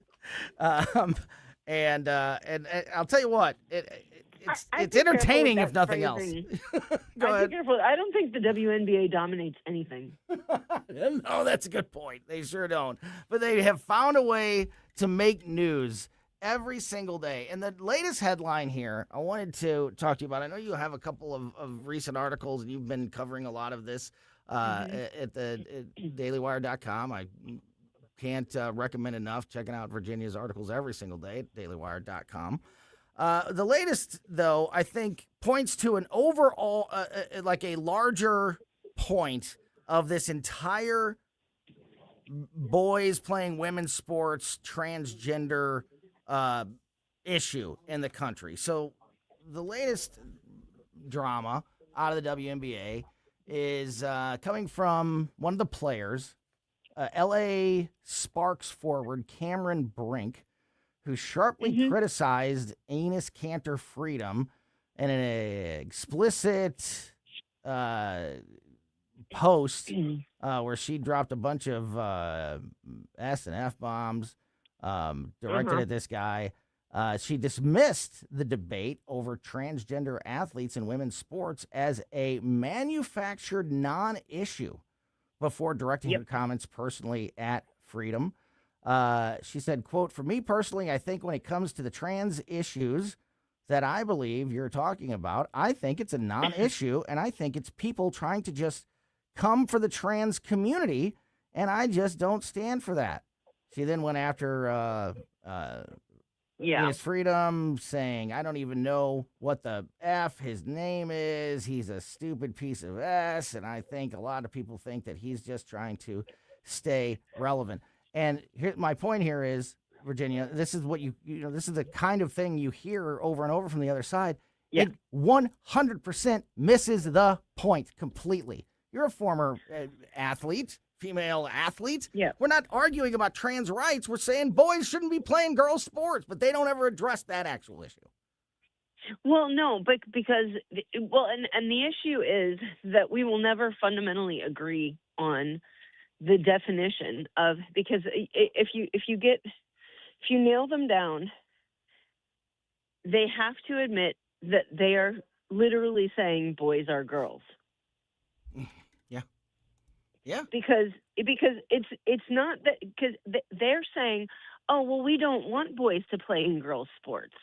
And I'll tell you what, it's entertaining if nothing else. Go ahead. Careful. I don't think the WNBA dominates anything. No, that's a good point. They sure don't. But they have found a way to make news every single day. And the latest headline here, I wanted to talk to you about. I know you have a couple of recent articles, and you've been covering a lot of this at dailywire.com. I can't recommend enough checking out Virginia's articles every single day at dailywire.com. The latest, though, I think points to an overall, like a larger point of this entire boys playing women's sports, transgender issue in the country. So the latest drama out of the WNBA is coming from one of the players, L.A. Sparks forward Cameron Brink, who sharply criticized Enes Kanter Freedom in an explicit post where she dropped a bunch of S and F bombs directed at this guy. She dismissed the debate over transgender athletes in women's sports as a manufactured non-issue before directing her comments personally at Freedom. She said, quote, "For me personally, I think when it comes to the trans issues that I believe you're talking about, I think it's a non-issue, and I think it's people trying to just come for the trans community, and I just don't stand for that." She then went after Enes Freedom, saying, "I don't even know what the F his name is. He's a stupid piece of S, and I think a lot of people think that he's just trying to stay relevant." And here, my point here is, Virginia, this is what this is the kind of thing you hear over and over from the other side. It 100% misses the point completely. You're a former athlete, female athlete. Yeah. We're not arguing about trans rights. We're saying boys shouldn't be playing girls' sports, but they don't ever address that actual issue. Well, no, but because and the issue is that we will never fundamentally agree on the definition of, because if you nail them down, they have to admit that they are literally saying boys are girls. Yeah. Because it's not that, because they're saying, oh, well, we don't want boys to play in girls' sports,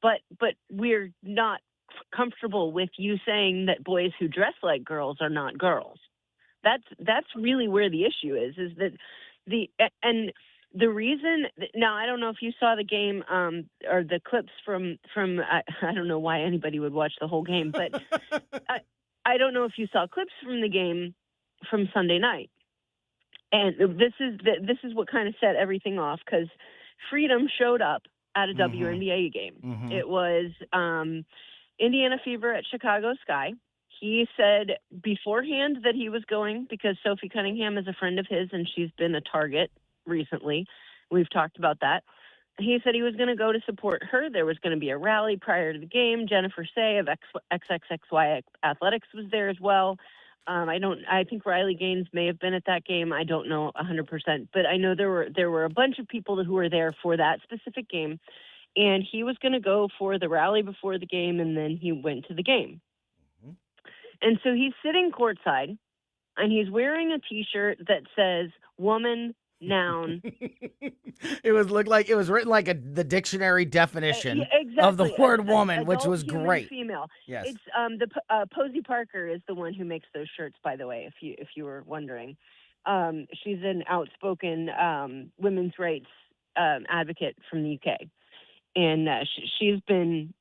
but we're not comfortable with you saying that boys who dress like girls are not girls. That's really where the issue is that and The reason now, I don't know if you saw the game or the clips from I don't know why anybody would watch the whole game, but I don't know if you saw clips from the game from Sunday night. And this is what kind of set everything off, because Freedom showed up at a WNBA game. It was Indiana Fever at Chicago Sky. He said beforehand that he was going because Sophie Cunningham is a friend of his and she's been a target recently. We've talked about that. He said he was going to go to support her. There was going to be a rally prior to the game. Jennifer Say of XXXY Athletics was there as well. I think Riley Gaines may have been at that game. I don't know 100%, but I know there were a bunch of people who were there for that specific game. And he was going to go for the rally before the game, and then he went to the game. And so he's sitting courtside, and he's wearing a T-shirt that says "woman," noun. It was written like the dictionary definition of the word woman, which was great. Female. Yes. It's Posey Parker is the one who makes those shirts, by the way, if you were wondering. She's an outspoken women's rights advocate from the UK, and she's been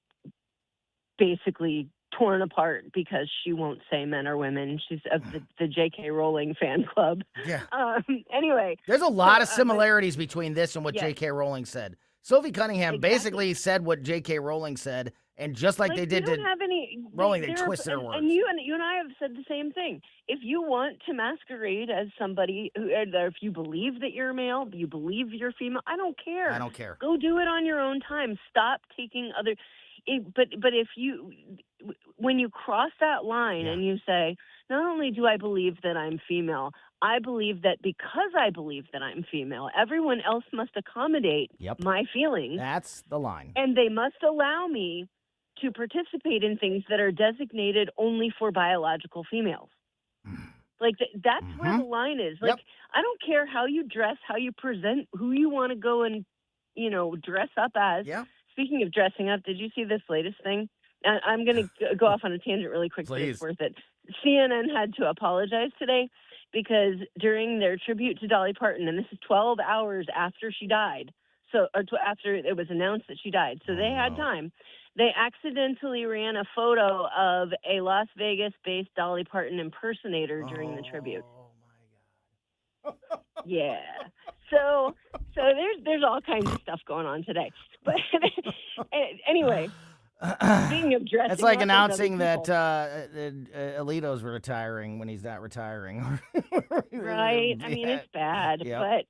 basically torn apart because she won't say men or women. She's of the J.K. Rowling fan club. Yeah. Anyway. There's a lot of similarities between this and what J.K. Rowling said. Sophie Cunningham basically said what J.K. Rowling said, and just like they did to Rowling, they twisted her words. And you and I have said the same thing. If you want to masquerade as somebody, if you believe that you're male, you believe you're female, I don't care. I don't care. Go do it on your own time. Stop taking other... But if when you cross that line and you say, not only do I believe that I'm female, I believe that because I believe that I'm female, everyone else must accommodate my feelings. That's the line. And they must allow me to participate in things that are designated only for biological females. Like that's where the line is. Like I don't care how you dress, how you present, who you want to go and dress up as. Yeah. Speaking of dressing up, did you see this latest thing? I'm going to go off on a tangent really quick, but it's worth it. CNN had to apologize today because during their tribute to Dolly Parton, and this is 12 hours after she died, after it was announced that she died, so they had time, they accidentally ran a photo of a Las Vegas-based Dolly Parton impersonator during the tribute. Oh, my God. Yeah. So there's all kinds of stuff going on today. But anyway, speaking of dressing, it's like announcing that Alito's retiring when he's not retiring. Right? I mean, it's bad. Yep.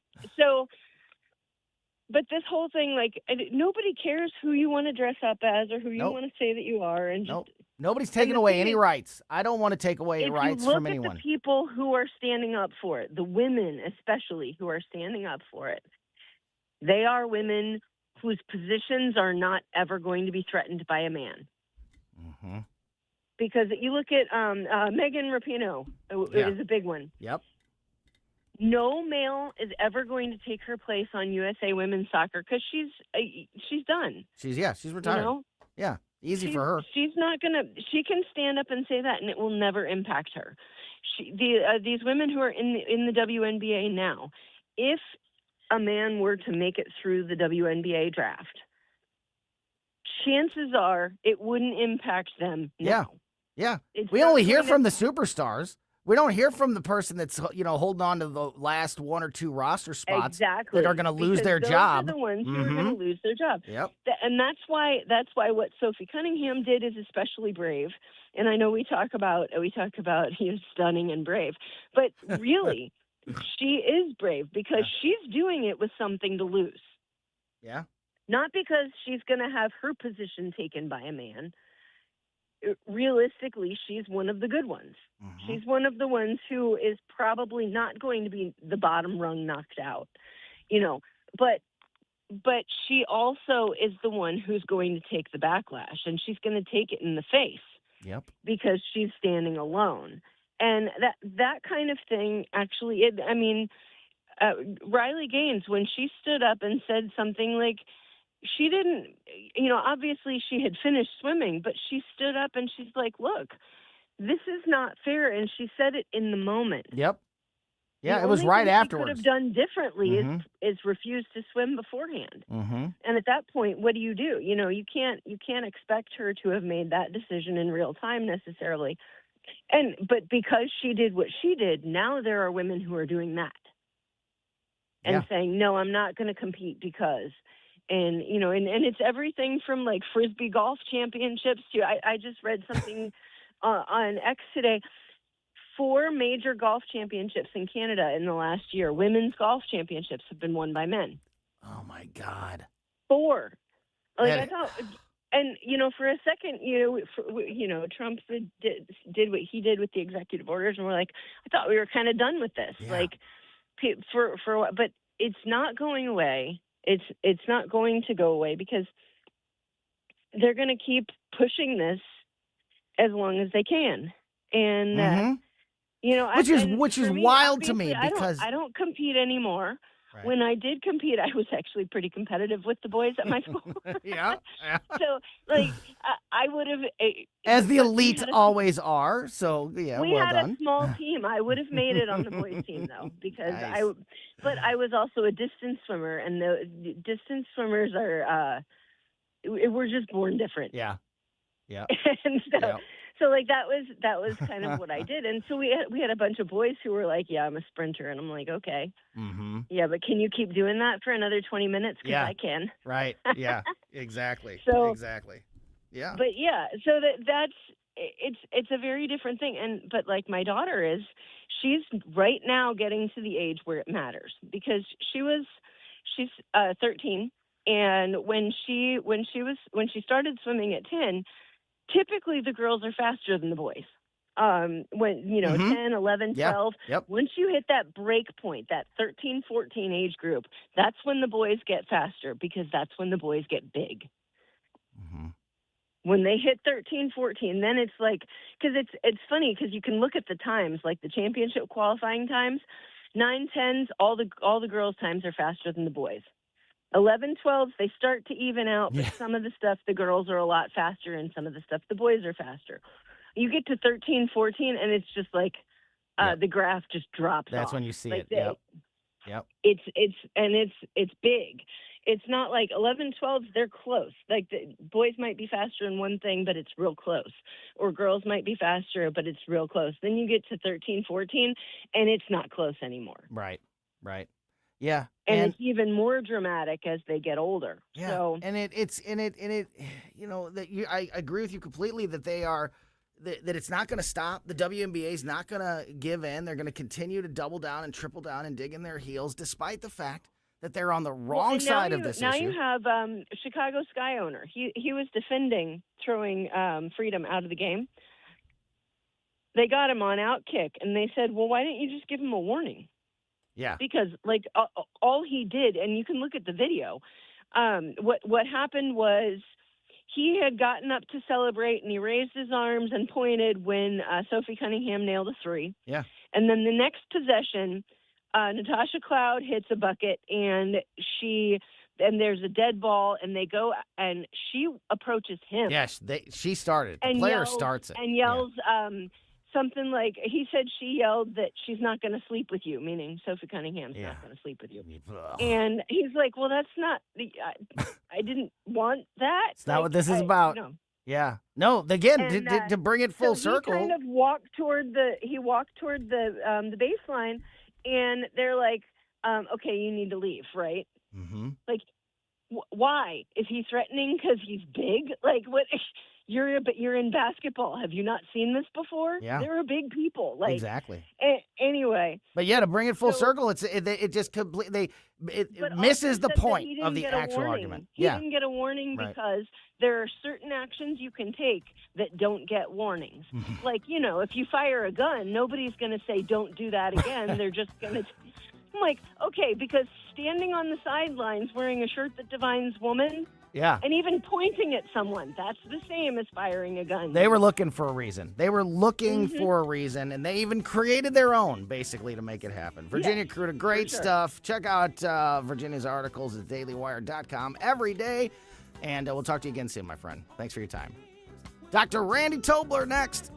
But this whole thing, like, nobody cares who you want to dress up as or who you want to say that you are, and just. Nobody's taking away any rights. I don't want to take away rights from anyone. If you look at the people who are standing up for it, the women especially who are standing up for it, they are women whose positions are not ever going to be threatened by a man. Mm-hmm. Because you look at Megan Rapinoe, it is a big one. Yep. No male is ever going to take her place on USA Women's Soccer because she's done. She's retired. Yeah. Easy for her. She's not going to... She can stand up and say that, and it will never impact her. These women who are in the WNBA now, if a man were to make it through the WNBA draft, chances are it wouldn't impact them now. Yeah. We only hear from the superstars. We don't hear from the person that's holding on to the last one or two roster spots that are going to lose their job. Those are the ones who are going to lose their job. Yep. And that's why what Sophie Cunningham did is especially brave. And I know we talk about stunning and brave, but really, she is brave because she's doing it with something to lose. Yeah. Not because she's going to have her position taken by a man. Realistically, she's one of the good ones. Mm-hmm. She's one of the ones who is probably not going to be the bottom rung knocked out, but she also is the one who's going to take the backlash, and she's going to take it in the face. Yep. Because she's standing alone. And that kind of thing actually, Riley Gaines, when she stood up and said something like, she didn't, obviously she had finished swimming, but she stood up and she's like, look, this is not fair. And she said it in the moment. Yep. Yeah, The it was only right thing afterwards. She could have done differently Mhm. is refuse to swim beforehand. Mm-hmm. And at that point, what do? You can't expect her to have made that decision in real time necessarily. But because she did what she did, now there are women who are doing that and saying, no, I'm not going to compete because. And it's everything from like Frisbee golf championships to, I just read something on X today. 4 major golf championships in Canada in the last year, women's golf championships, have been won by men. Oh my God. 4. Like That- I thought, and for a second, Trump did what he did with the executive orders, and we're like, I thought we were kind of done with this. Yeah. Like for what? But it's not going away. It's not going to go away because they're going to keep pushing this as long as they can, and Mhm. which is for me, wild to me obviously, because I don't compete anymore. Right. When I did compete, I was actually pretty competitive with the boys at my school. yeah. So, like, I would have, As the elite always are. So yeah, we well had done. a small team. I would have made it on the boys' team though, because Nice. But I was also a distance swimmer, and the distance swimmers are, we're just born different. Yeah. Yeah. And so, Yeah. so like that was kind of what I did. And so we had a bunch of boys who were like, yeah, I'm a sprinter, and I'm like, okay, Mm-hmm. yeah, but can you keep doing that for another 20 minutes? Because Yeah. I can. Right. Yeah. Exactly. So- exactly. Yeah. But yeah, so it's a very different thing. But like my daughter she's right now getting to the age where it matters, because she's 13, and when she started swimming at 10, typically the girls are faster than the boys. When 10, 11, Yeah. 12, Yep. once you hit that break point, that 13, 14 age group, that's when the boys get faster, because that's when the boys get big. Mm-hmm. When they hit 13, 14, then it's like, because it's funny, because you can look at the times, like the championship qualifying times, 9, 10s, all the girls' times are faster than the boys. 11, 12s, they start to even out, but some of the stuff the girls are a lot faster, and some of the stuff the boys are faster. You get to 13, 14, and it's just like the graph just drops That's off. when you see Like it. Yep. Yep. It's big. It's not like 11, 12s, they're close. Like the boys might be faster in one thing, but it's real close. Or girls might be faster, but it's real close. Then you get to 13, 14, and it's not close anymore. Right. Right. Yeah. And it's even more dramatic as they get older. Yeah. So, I agree with you completely that that it's not going to stop. The WNBA is not going to give in. They're going to continue to double down and triple down and dig in their heels, despite the fact that they're on the wrong side of this now issue. you have Chicago Sky owner. He was defending throwing Freedom out of the game. They got him on Outkick, and they said, well, why didn't you just give him a warning? Yeah. Because like all he did, and you can look at the video, what happened was he had gotten up to celebrate, and he raised his arms and pointed when Sophie Cunningham nailed a 3. Yeah. And then the next possession, Natasha Cloud hits a bucket, and there's a dead ball, and they go, and she approaches him. Yes, she started. The and player yells, starts it. And yells something like, he said she yelled that she's not going to sleep with you, meaning Sophie Cunningham's not going to sleep with you. Ugh. And he's like, well, that's not, I didn't want that. It's not what this is about. No. Yeah. No, again, And, to bring it full so circle. He kind of walked toward the baseline, and they're like, okay, you need to leave, right? Mm-hmm. Like, why? Is he threatening because he's big? Like, what? You're in basketball. Have you not seen this before? Yeah. There are big people. Like, Exactly. Anyway. But yeah, to bring it full circle, it just completely it misses the point of the actual argument. He didn't get a warning Right. because there are certain actions you can take that don't get warnings. Like, if you fire a gun, nobody's going to say, don't do that again. They're just going to... I'm like, okay, because standing on the sidelines wearing a shirt that defines woman... Yeah. And even pointing at someone, that's the same as firing a gun. They were looking for a reason. They were looking Mm-hmm. for a reason, and they even created their own, basically, to make it happen. Virginia KRUTA, great stuff. Check out Virginia's articles at dailywire.com every day, and we'll talk to you again soon, my friend. Thanks for your time. Dr. Randy Tobler next.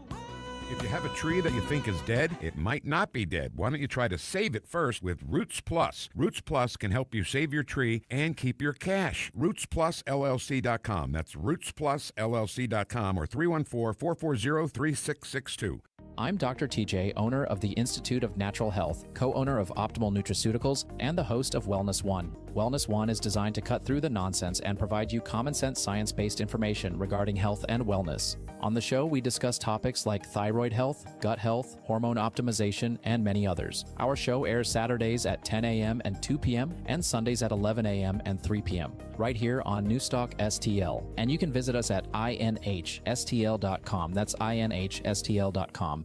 If you have a tree that you think is dead, it might not be dead. Why don't you try to save it first with Roots Plus? Roots Plus can help you save your tree and keep your cash. RootsPlusLLC.com. That's RootsPlusLLC.com or 314-440-3662. I'm Dr. TJ, owner of the Institute of Natural Health, co-owner of Optimal Nutraceuticals, and the host of Wellness One. Wellness One is designed to cut through the nonsense and provide you common sense science-based information regarding health and wellness. On the show, we discuss topics like thyroid health, gut health, hormone optimization, and many others. Our show airs Saturdays at 10 a.m. and 2 p.m. and Sundays at 11 a.m. and 3 p.m. right here on Newstalk STL. And you can visit us at inhstl.com. That's inhstl.com.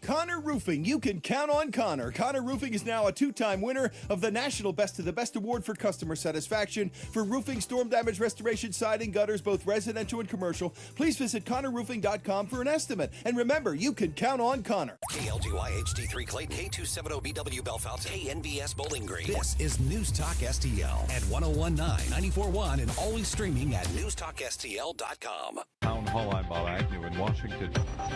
Connor Roofing, you can count on Connor. Connor Roofing is now a two-time winner of the National Best of the Best Award for customer satisfaction for roofing, storm damage restoration, siding, gutters, both residential and commercial. Please visit ConnorRoofing.com for an estimate. And remember, you can count on Connor. KLGY HD3 Clayton, K270BW Bellefontaine, KNVS Bowling Green. This is News Talk STL at 1019, 94.1, and always streaming at newstalkstl.com. Town Hall, I'm Bob Agnew in Washington.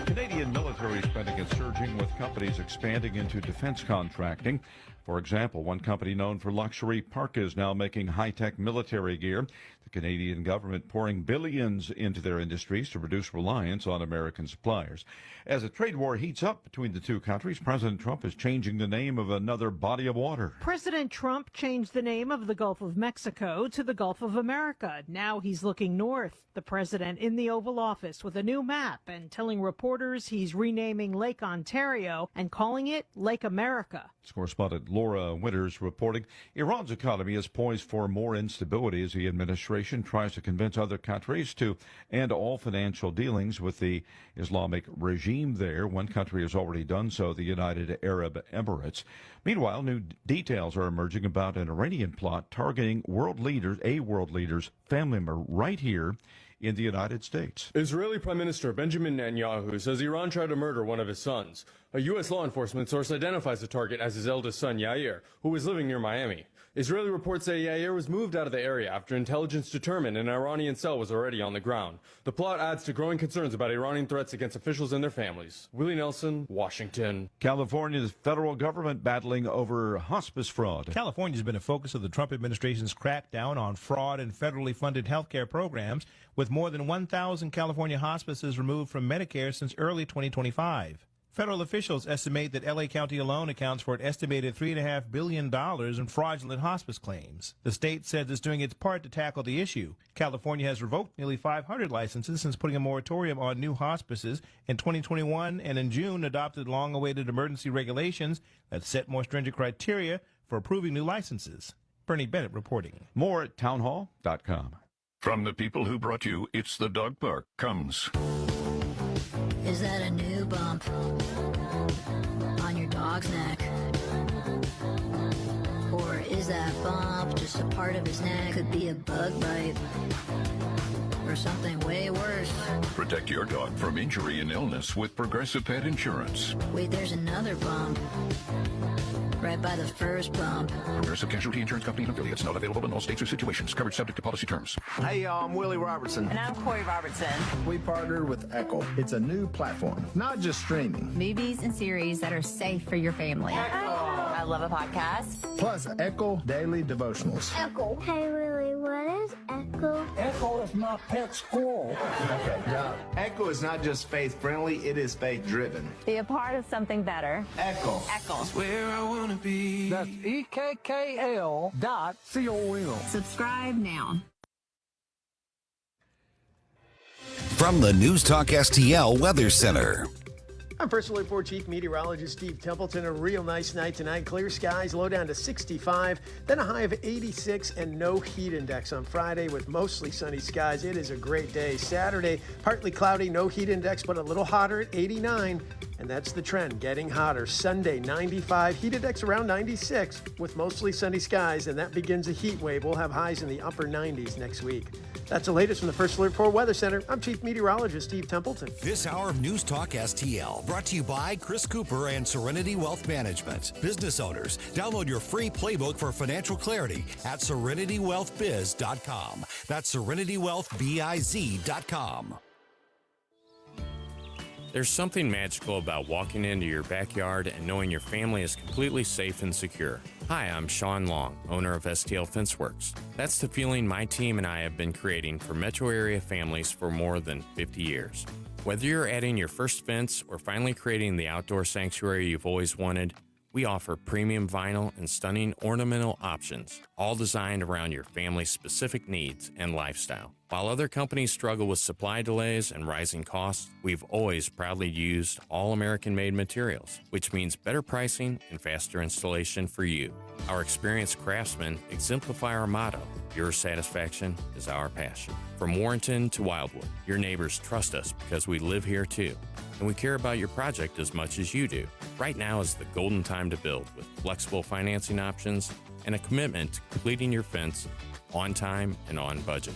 Canadian military spending is surging with companies expanding into defense contracting. For example, one company known for luxury parkas now making high-tech military gear. The Canadian government pouring billions into their industries to reduce reliance on American suppliers. As a trade war heats up between the two countries, President Trump is changing the name of another body of water. President Trump changed the name of the Gulf of Mexico to the Gulf of America. Now he's looking north. The president in the Oval Office with a new map and telling reporters he's renaming Lake Ontario and calling it Lake America. Correspondent Laura Winters reporting Iran's economy is poised for more instability as the administration tries to convince other countries to end all financial dealings with the Islamic regime there. One country has already done so, the United Arab Emirates. Meanwhile, new details are emerging about an Iranian plot targeting a world leader's family member right here in the United States. Israeli Prime Minister Benjamin Netanyahu says Iran tried to murder one of his sons. A U.S. law enforcement source identifies the target as his eldest son, Yair, who was living near Miami. Israeli reports say Yair was moved out of the area after intelligence determined an Iranian cell was already on the ground. The plot adds to growing concerns about Iranian threats against officials and their families. Willie Nelson, Washington. California's federal government battling over hospice fraud. California's been a focus of the Trump administration's crackdown on fraud in federally funded health care programs, with more than 1,000 California hospices removed from Medicare since early 2025. Federal officials estimate that L.A. County alone accounts for an estimated $3.5 billion in fraudulent hospice claims. The state says it's doing its part to tackle the issue. California has revoked nearly 500 licenses since putting a moratorium on new hospices in 2021, and in June adopted long-awaited emergency regulations that set more stringent criteria for approving new licenses. Bernie Bennett reporting. More at townhall.com. From the people who brought you It's the Dog Park comes... Is that a new bump on your dog's neck? Or is that bump just a part of his neck? Could be a bug bite or something way worse. Protect your dog from injury and illness with Progressive Pet Insurance. Wait, there's another bump right by the first bump. Progressive Casualty Insurance Company and affiliates, not available in all states or situations. Coverage subject to policy terms. Hey, y'all, I'm Willie Robertson. And I'm Corey Robertson. We partnered with Echo. It's a new platform, not just streaming. Movies and series that are safe for your family. I love a podcast. Plus, Echo Daily Devotionals. Echo. Hey, Willie, what is Echo? Echo is my pet squirrel. Okay, now, Echo is not just faith-friendly, it is faith-driven. Be a part of something better. Echo. Echo. It's where I want to be. That's EKKL.com. Subscribe now. From the News Talk STL Weather Center. I'm First Alert 4 Chief Meteorologist Steve Templeton. A real nice night tonight. Clear skies, low down to 65, then a high of 86 and no heat index on Friday with mostly sunny skies. It is a great day. Saturday, partly cloudy, no heat index, but a little hotter at 89. And that's the trend, getting hotter. Sunday, 95, heat index around 96 with mostly sunny skies, and that begins a heat wave. We'll have highs in the upper 90s next week. That's the latest from the First Alert 4 Weather Center. I'm Chief Meteorologist Steve Templeton. This hour of News Talk STL brought to you by Chris Cooper and Serenity Wealth Management. Business owners, download your free playbook for financial clarity at SerenityWealthBiz.com. That's SerenityWealthBiz.com. There's something magical about walking into your backyard and knowing your family is completely safe and secure. Hi, I'm Sean Long, owner of STL Fenceworks. That's the feeling my team and I have been creating for metro area families for more than 50 years. Whether you're adding your first fence or finally creating the outdoor sanctuary you've always wanted, we offer premium vinyl and stunning ornamental options, all designed around your family's specific needs and lifestyle. While other companies struggle with supply delays and rising costs, we've always proudly used all American-made materials, which means better pricing and faster installation for you. Our experienced craftsmen exemplify our motto, your satisfaction is our passion. From Warrenton to Wildwood, your neighbors trust us because we live here too, and we care about your project as much as you do. Right now is the golden time to build with flexible financing options and a commitment to completing your fence on time and on budget.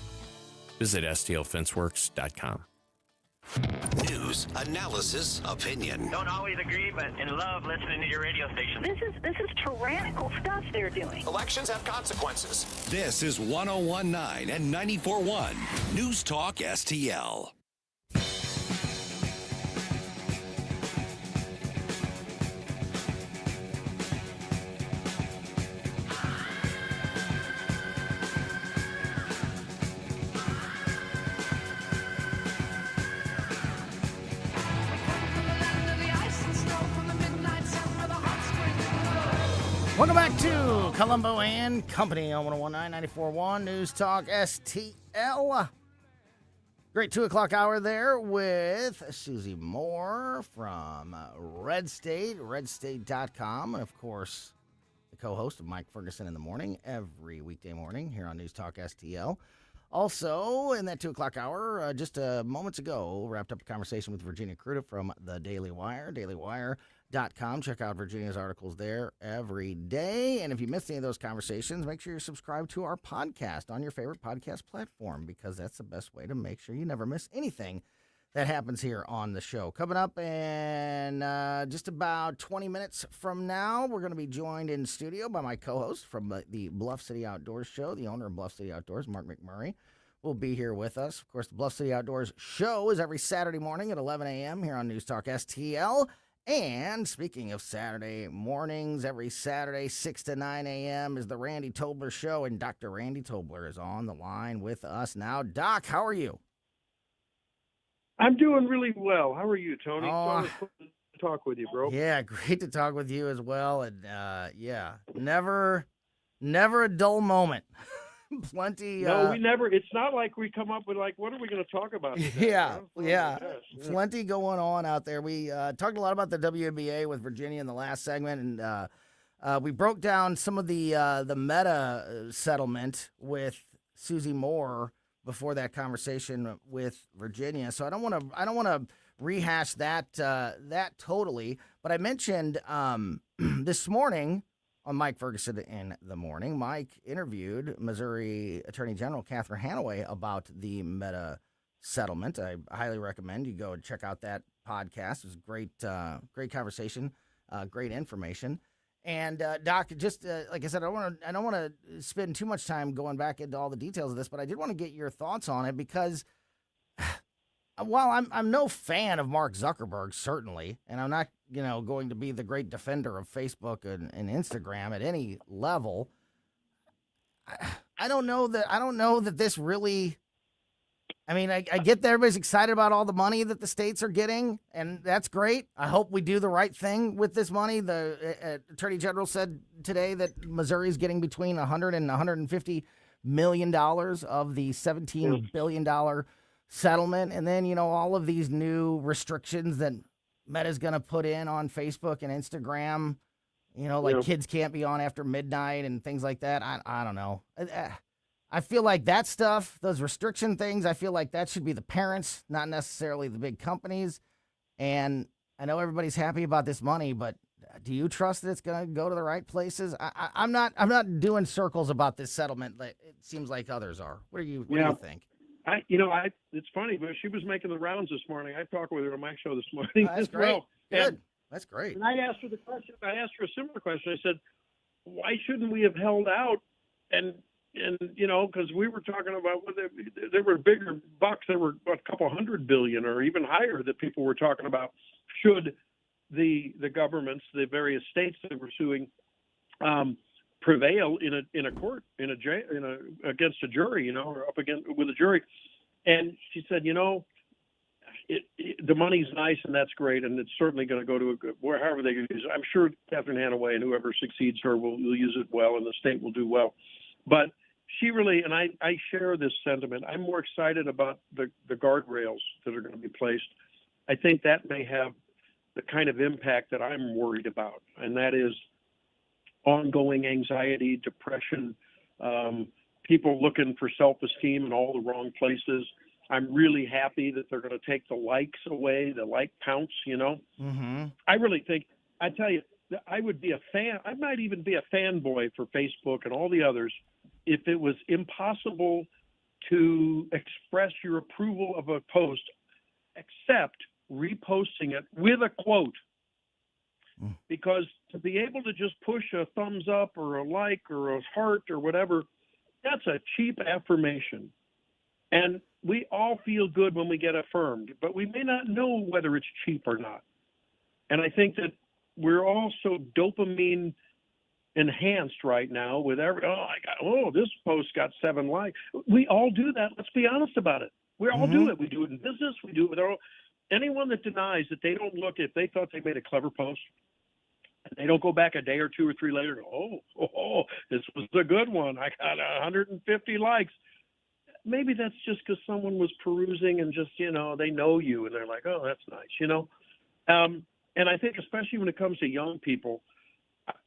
Visit stlfenceworks.com. News, analysis, opinion. Don't always agree, but in love listening to your radio station. This is tyrannical stuff they're doing. Elections have consequences. This is 101.9 and 94.1 News Talk STL. Welcome back to Colombo and Company on 101.9, 94.1 News Talk STL. Great 2 o'clock hour there with Susie Moore from Red State, redstate.com, and of course, the co-host of Mike Ferguson in the Morning every weekday morning here on News Talk STL. Also, in that 2 o'clock hour, just moments ago, wrapped up a conversation with Virginia KRUTA from the Daily Wire, dailywire.com. Check out Virginia's articles there every day. And if you missed any of those conversations, make sure you're subscribed to our podcast on your favorite podcast platform, because that's the best way to make sure you never miss anything that happens here on the show. Coming up in just about 20 minutes from now, we're going to be joined in studio by my co-host from the Bluff City Outdoors show, the owner of Bluff City Outdoors, Mark McMurray, will be here with us. Of course, the Bluff City Outdoors show is every Saturday morning at 11 a.m. here on News Talk STL. And speaking of Saturday mornings, every Saturday, 6 to 9 a.m. is the Randy Tobler show, and Dr. Randy Tobler is on the line with us now. Doc, how are you? I'm doing really well. How are you, Tony? It's always fun to talk with you, bro. Yeah, great to talk with you as well. And yeah, never a dull moment. Plenty. No, we never. It's not like we come up with like, what are we going to talk about today? Yeah. Plenty going on out there. We talked a lot about the WNBA with Virginia in the last segment, and we broke down some of the Meta settlement with SUSIE Moore before that conversation with Virginia. So I don't want to rehash that totally. But I mentioned this morning on Mike Ferguson in the Morning, Mike interviewed Missouri Attorney General Catherine Hanaway about the Meta settlement. I highly recommend you go and check out that podcast. It was a great conversation, great information. And Doc, just like I said, I don't want to spend too much time going back into all the details of this, but I did want to get your thoughts on it, because while I'm no fan of Mark Zuckerberg, certainly, and I'm not going to be the great defender of Facebook and Instagram at any level, I don't know that this really. I mean, I get that everybody's excited about all the money that the states are getting, and that's great. I hope we do the right thing with this money. The Attorney General said today that Missouri is getting between $100 and $150 million of the $17 billion settlement. And then, all of these new restrictions that Meta's going to put in on Facebook and Instagram, kids can't be on after midnight and things like that. I don't know. I feel like that stuff, those restriction things, I feel like that should be the parents, not necessarily the big companies. And I know everybody's happy about this money, but do you trust that it's going to go to the right places? I'm not doing circles about this settlement. Like it seems like others are. What do you think? It's funny, but she was making the rounds this morning. I talked with her on my show this morning. That's great. Well. Good. That's great. And I asked her the question. I asked her a similar question. I said, why shouldn't we have held out and And, because we were talking about there were bigger bucks. There were a couple $100 billion or even higher that people were talking about. Should the governments, the various states that were suing, prevail in a court, against a jury, or up against with a jury. And she said, the money's nice and that's great, and it's certainly going to go to however they use it. I'm sure Catherine Hanaway and whoever succeeds her will use it well, and the state will do well. But she really, and I share this sentiment. I'm more excited about the guardrails that are going to be placed. I think that may have the kind of impact that I'm worried about, and that is ongoing anxiety, depression, people looking for self-esteem in all the wrong places. I'm really happy that they're going to take the likes away, the like counts, Mm-hmm. I really think, I tell you, I would be a fan. I might even be a fanboy for Facebook and all the others if it was impossible to express your approval of a post except reposting it with a quote. Because to be able to just push a thumbs up or a like or a heart or whatever, that's a cheap affirmation. And we all feel good when we get affirmed, but we may not know whether it's cheap or not. And I think that we're all so dopamine enhanced right now with this post got 7 likes. We all do that. Let's be honest about it. We all do it. We do it in business. We do it with anyone that denies that they don't look, if they thought they made a clever post, and they don't go back a day or 2 or 3 later and go, this was a good one. I got 150 likes. Maybe that's just because someone was perusing and just, they know you and they're like, oh, that's nice, And I think especially when it comes to young people,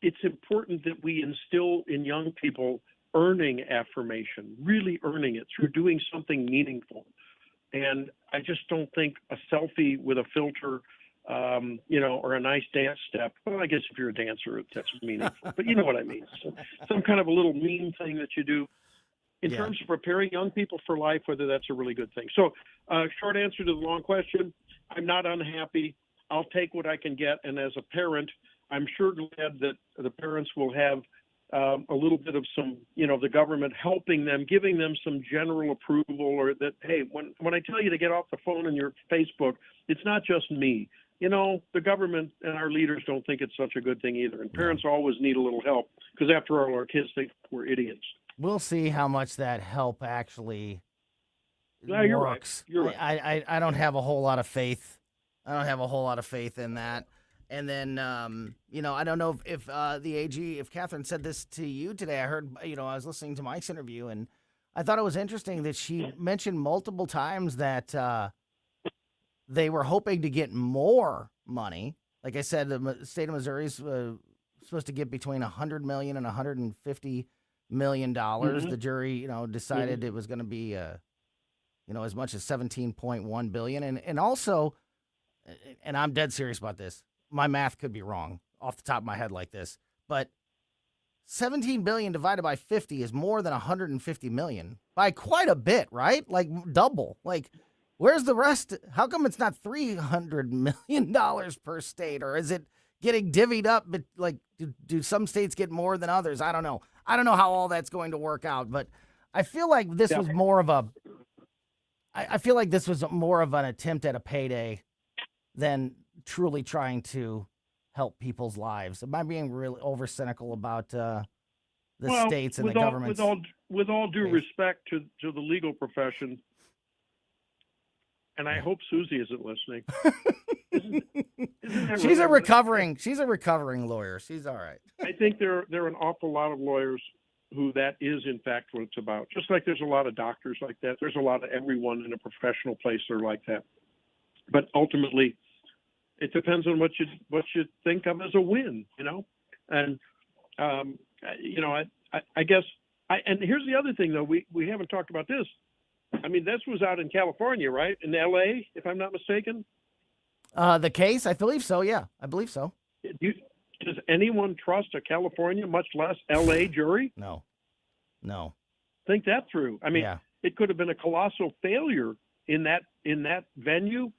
it's important that we instill in young people earning affirmation, really earning it through doing something meaningful. And I just don't think a selfie with a filter, or a nice dance step. Well, I guess if you're a dancer, that's meaningful. But you know what I mean. So some kind of a little mean thing that you do in terms of preparing young people for life, whether that's a really good thing. So short answer to the long question, I'm not unhappy. I'll take what I can get. And as a parent, I'm sure glad that the parents will have a little bit of some, the government helping them, giving them some general approval, or that, hey, when I tell you to get off the phone and your Facebook, it's not just me. The government and our leaders don't think it's such a good thing either. And parents always need a little help because, after all, our kids think we're idiots. We'll see how much that help actually you're works. Right. You're right. I don't have a whole lot of faith. I don't have a whole lot of faith in that. And then, I don't know if the AG, if Catherine said this to you today. I heard, I was listening to Mike's interview, and I thought it was interesting that she mentioned multiple times that they were hoping to get more money. Like I said, the state of Missouri is supposed to get between $100 million and $150 million. Mm-hmm. The jury, decided it was going to be, as much as $17.1 billion. And also, and I'm dead serious about this, my math could be wrong off the top of my head like this, but 17 billion divided by 50 is more than 150 million by quite a bit, right? Like double. Like, where's the rest? How come it's not $300 million per state, or is it getting divvied up? But like, do some states get more than others? I don't know. I don't know how all that's going to work out, but I feel like this was more of a. I feel like this was more of an attempt at a payday than truly trying to help people's lives. Am I being really over cynical about the states and the government? With all due respect to the legal profession, and I hope SUSIE isn't listening. She's a recovering lawyer. She's all right. I think there are an awful lot of lawyers who that is in fact what it's about. Just like there's a lot of doctors like that. There's a lot of everyone in a professional place that are like that. But ultimately, it depends on what you think of as a win, And I guess and here's the other thing though, we haven't talked about this. I mean, this was out in California, right? In LA, if I'm not mistaken. The case, I believe so. Yeah, I believe so. Does anyone trust a California, much less LA jury? No. Think that through. I mean, It could have been a colossal failure in that venue.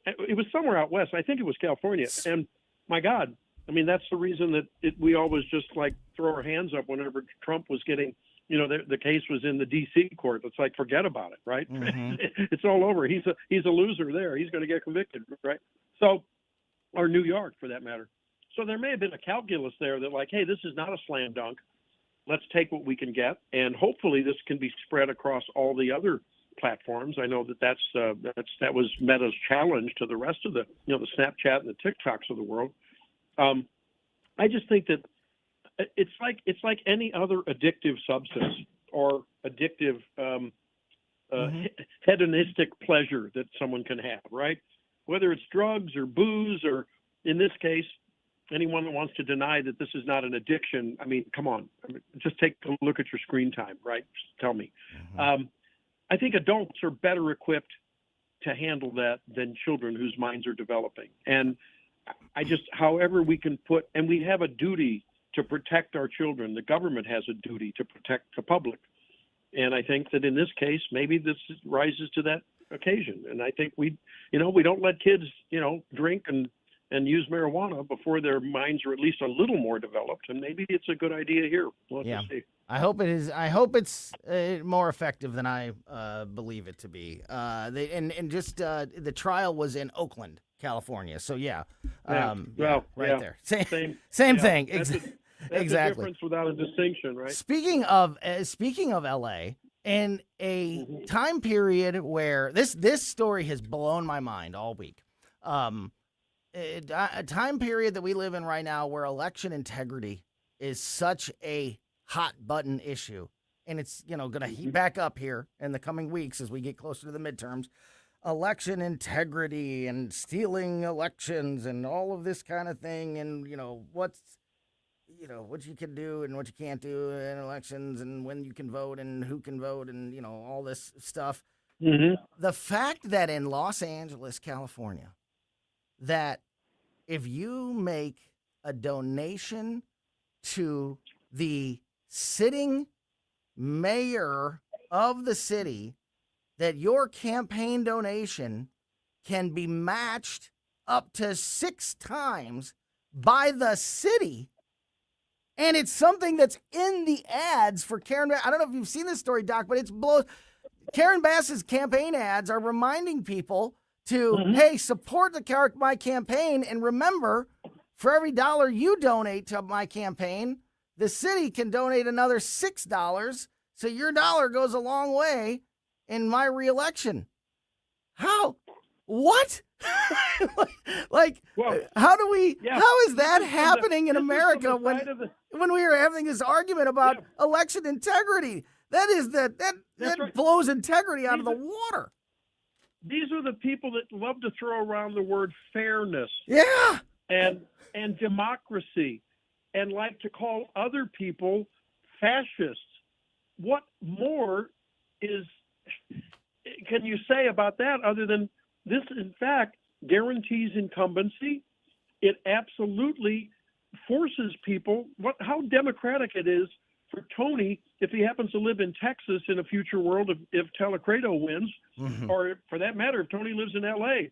It was somewhere out west. I think it was California. And my God, I mean, that's the reason that we always just like throw our hands up whenever Trump was getting the case was in the D.C. court. It's like, forget about it, right? Mm-hmm. It's all over. He's a loser there. He's going to get convicted, right? So, or New York for that matter. So there may have been a calculus there that like, hey, this is not a slam dunk. Let's take what we can get, and hopefully this can be spread across all the other platforms. I know that that was Meta's challenge to the rest of the the Snapchat and the TikToks of the world. I just think that it's like any other addictive substance or addictive hedonistic pleasure that someone can have, right? Whether it's drugs or booze or, in this case, anyone that wants to deny that this is not an addiction, I mean, come on. Just take a look at your screen time, right? Just tell me. I think adults are better equipped to handle that than children whose minds are developing. And I just, however we can and we have a duty to protect our children. The government has a duty to protect the public. And I think that in this case, maybe this rises to that occasion. And I think we don't let kids, drink and use marijuana before their minds are at least a little more developed. And maybe it's a good idea here. We'll have to see. I hope it is. I hope it's more effective than I believe it to be. The trial was in Oakland, California. So there. Same thing. That's exactly. a difference without a distinction, right? Speaking of LA, in a time period where this story has blown my mind all week. A time period that we live in right now where election integrity is such a hot button issue, and it's going to heat back up here in the coming weeks as we get closer to the midterms. Election integrity and stealing elections and all of this kind of thing, and what you can do and what you can't do in elections, and when you can vote and who can vote, and all this stuff. The fact that in Los Angeles, California, that if you make a donation to the sitting mayor of the city, that your campaign donation can be matched up to 6 times by the city. And it's something that's in the ads for Karen. I don't know if you've seen this story, Doc, but it's Karen Bass's campaign ads are reminding people to, hey, support my campaign. And remember, for every $1 you donate to my campaign, the city can donate another $6. So your dollar goes a long way in my reelection. How? What? How do we? Yeah. How is that happening in America when we are having this argument about election integrity? That is that right. Blows integrity out of the water. These are the people that love to throw around the word fairness. Yeah. And democracy, and like to call other people fascists. What more can you say about that other than this, in fact, guarantees incumbency? It absolutely forces people. How democratic it is for Tony, if he happens to live in Texas in a future world, if Telecredo wins, or for that matter, if Tony lives in L.A.,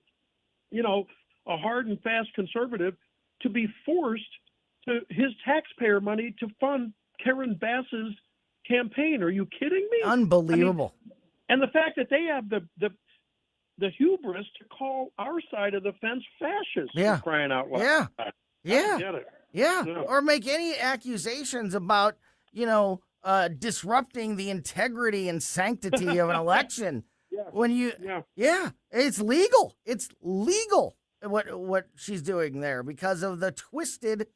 a hard and fast conservative, to be forced to his taxpayer money to fund Karen Bass's campaign. Are you kidding me? Unbelievable. And the fact that they have the hubris to call our side of the fence fascist, for crying out loud. Yeah. Or make any accusations about, disrupting the integrity and sanctity of an election. It's legal. It's legal what she's doing there because of the twisted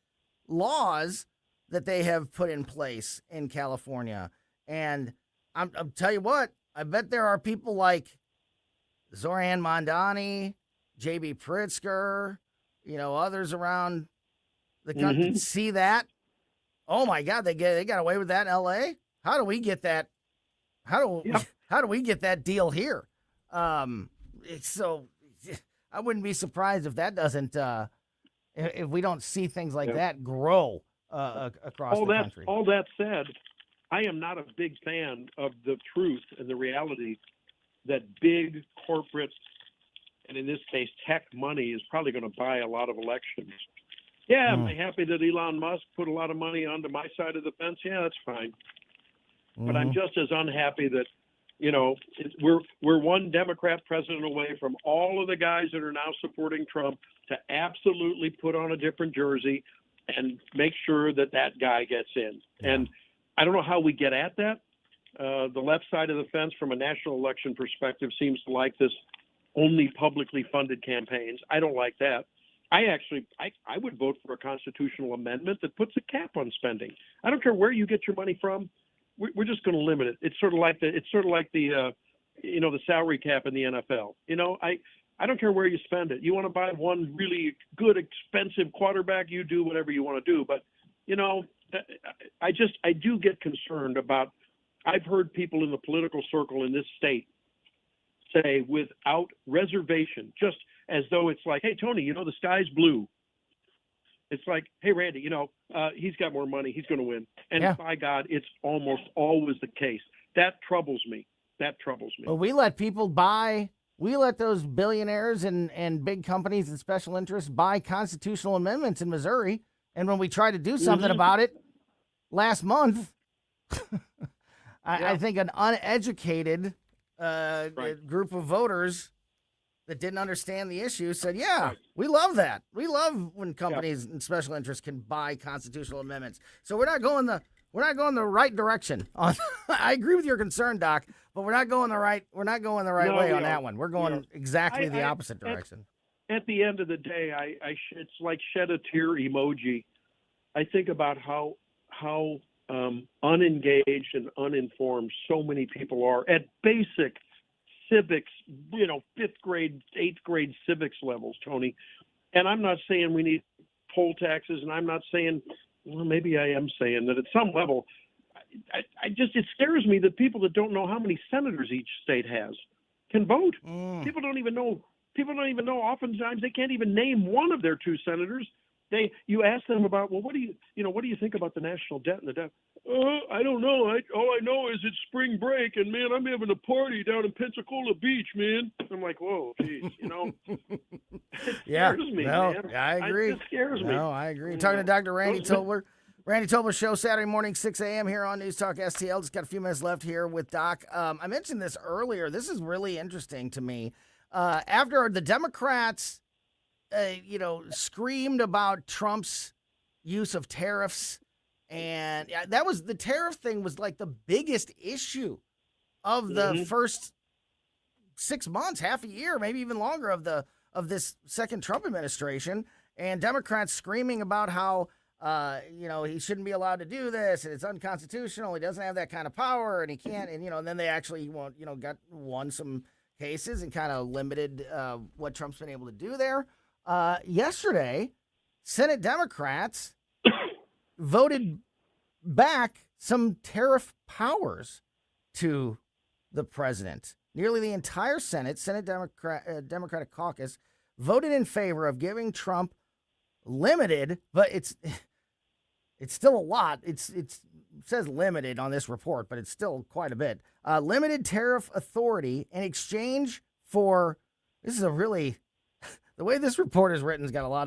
laws that they have put in place in California. And I'm tell you what, I bet there are people like Zoran Mondani, J.B. Pritzker, others around the country see that. Oh my God, they got away with that in L.A. How do we get that? How do we get that deal here? So I wouldn't be surprised if that doesn't if we don't see things like that grow across the country. All that said, I am not a big fan of the truth and the reality that big corporate, and in this case tech money, is probably going to buy a lot of elections. Yeah, am I happy that Elon Musk put a lot of money onto my side of the fence? Yeah, that's fine. but I'm just as unhappy that, you know, we're one Democrat president away from all of the guys that are now supporting Trump to absolutely put on a different jersey and make sure that that guy gets in. And I don't know how we get at that. The left side of the fence from a national election perspective seems to like this only publicly funded campaigns. I don't like that. I would vote for a constitutional amendment that puts a cap on spending. I don't care where you get your money from. We're just going to limit it. It's sort of like the salary cap in the NFL. You know, I don't care where you spend it. You want to buy one really good, expensive quarterback, you do whatever you want to do. But, you know, I do get concerned about, I've heard people in the political circle in this state say without reservation, just as though it's like, hey, Tony, you know, the sky's blue. It's like, hey, Randy, you know, he's got more money. He's going to win. And by God, it's almost always the case. That troubles me. Well, we let people buy, we let those billionaires and big companies and special interests buy constitutional amendments in Missouri. And when we tried to do something about it last month, I think an uneducated group of voters that didn't understand the issue said, we love that. We love when companies and special interests can buy constitutional amendments. So we're not going the right direction. I agree with your concern, Doc, but we're not going the right way on that one. We're going exactly the opposite direction. At the end of the day, it's like shed a tear emoji. I think about how unengaged and uninformed so many people are at basic civics, you know, 5th grade, 8th grade civics levels, Tony. And I'm not saying we need poll taxes, and I'm not saying, well, maybe I am saying that at some level, it scares me that people that don't know how many senators each state has can vote. People don't even know. Oftentimes they can't even name one of their 2 senators. You ask them about, well, what do you think about the national debt and the debt? I don't know. All I know is it's spring break, and man, I'm having a party down in Pensacola Beach, man. I'm like, whoa, geez, you know. It scares me, man. I agree. It scares me. No, I agree. Talking to Dr. Randy Tobler. Randy Tobler Show, Saturday morning, 6 a.m. here on News Talk STL. Just got a few minutes left here with Doc. I mentioned this earlier. This is really interesting to me. After the Democrats screamed about Trump's use of tariffs, and that was the tariff thing was like the biggest issue of the first 6 months, half a year, maybe even longer of this second Trump administration. And Democrats screaming about how he shouldn't be allowed to do this, and it's unconstitutional. He doesn't have that kind of power, and he can't. And then they actually won some cases and kind of limited what Trump's been able to do there. Yesterday, Senate Democrats voted back some tariff powers to the president. Nearly the entire Senate Democratic caucus voted in favor of giving Trump limited, but it's still a lot. It says limited on this report, but it's still quite a bit. Limited tariff authority in exchange for, this is a really, the way this report is written has got a lot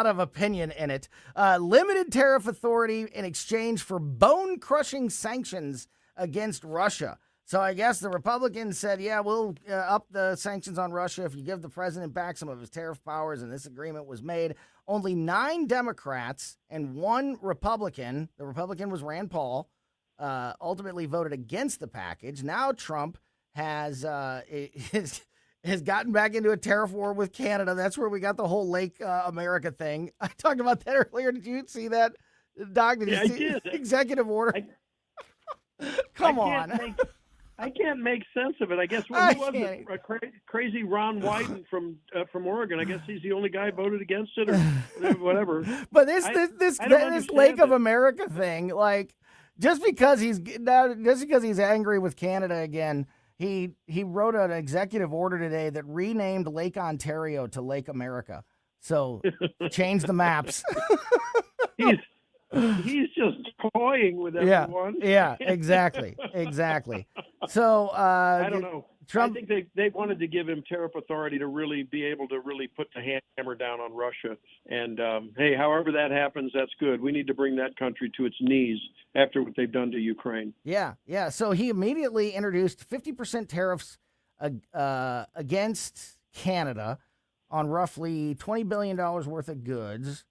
of opinion in it. Limited tariff authority in exchange for bone-crushing sanctions against Russia. So I guess the Republicans said, we'll up the sanctions on Russia if you give the president back some of his tariff powers, and this agreement was made. Only 9 Democrats and 1 Republican, the Republican was Rand Paul, ultimately voted against the package. Now Trump has gotten back into a tariff war with Canada. That's where we got the whole Lake America thing. I talked about that earlier. Did you see that, Doc? Did you see the executive order? Come on. I can't make sense of it. I guess who was it? Crazy Ron Wyden from Oregon. I guess he's the only guy voted against it, or whatever. But this Lake of America thing, like, just because he's angry with Canada again, he wrote an executive order today that renamed Lake Ontario to Lake America. So change the maps. He's just toying with everyone. Yeah, exactly. So I don't know. I think they wanted to give him tariff authority to really be able to really put the hammer down on Russia. And, hey, however that happens, that's good. We need to bring that country to its knees after what they've done to Ukraine. Yeah. So he immediately introduced 50% tariffs against Canada on roughly $20 billion worth of goods.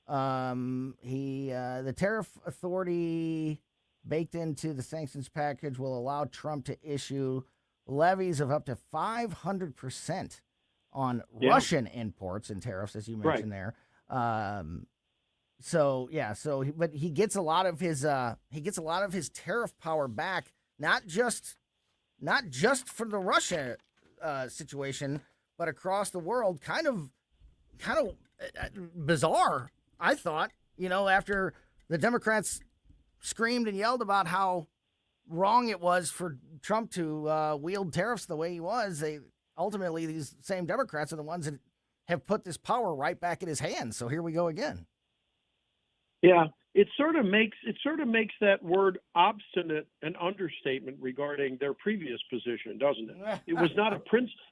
The tariff authority baked into the sanctions package will allow Trump to issue levies of up to 500% on Russian imports and tariffs, as you mentioned there. But he gets a lot of his tariff power back, not just for the Russia situation, but across the world. Kind of bizarre, I thought. After the Democrats screamed and yelled about how wrong it was for Trump to wield tariffs the way he was, ultimately these same Democrats are the ones that have put this power right back in his hands. So here we go again. Yeah, it sort of makes that word obstinate an understatement regarding their previous position, doesn't it? It was not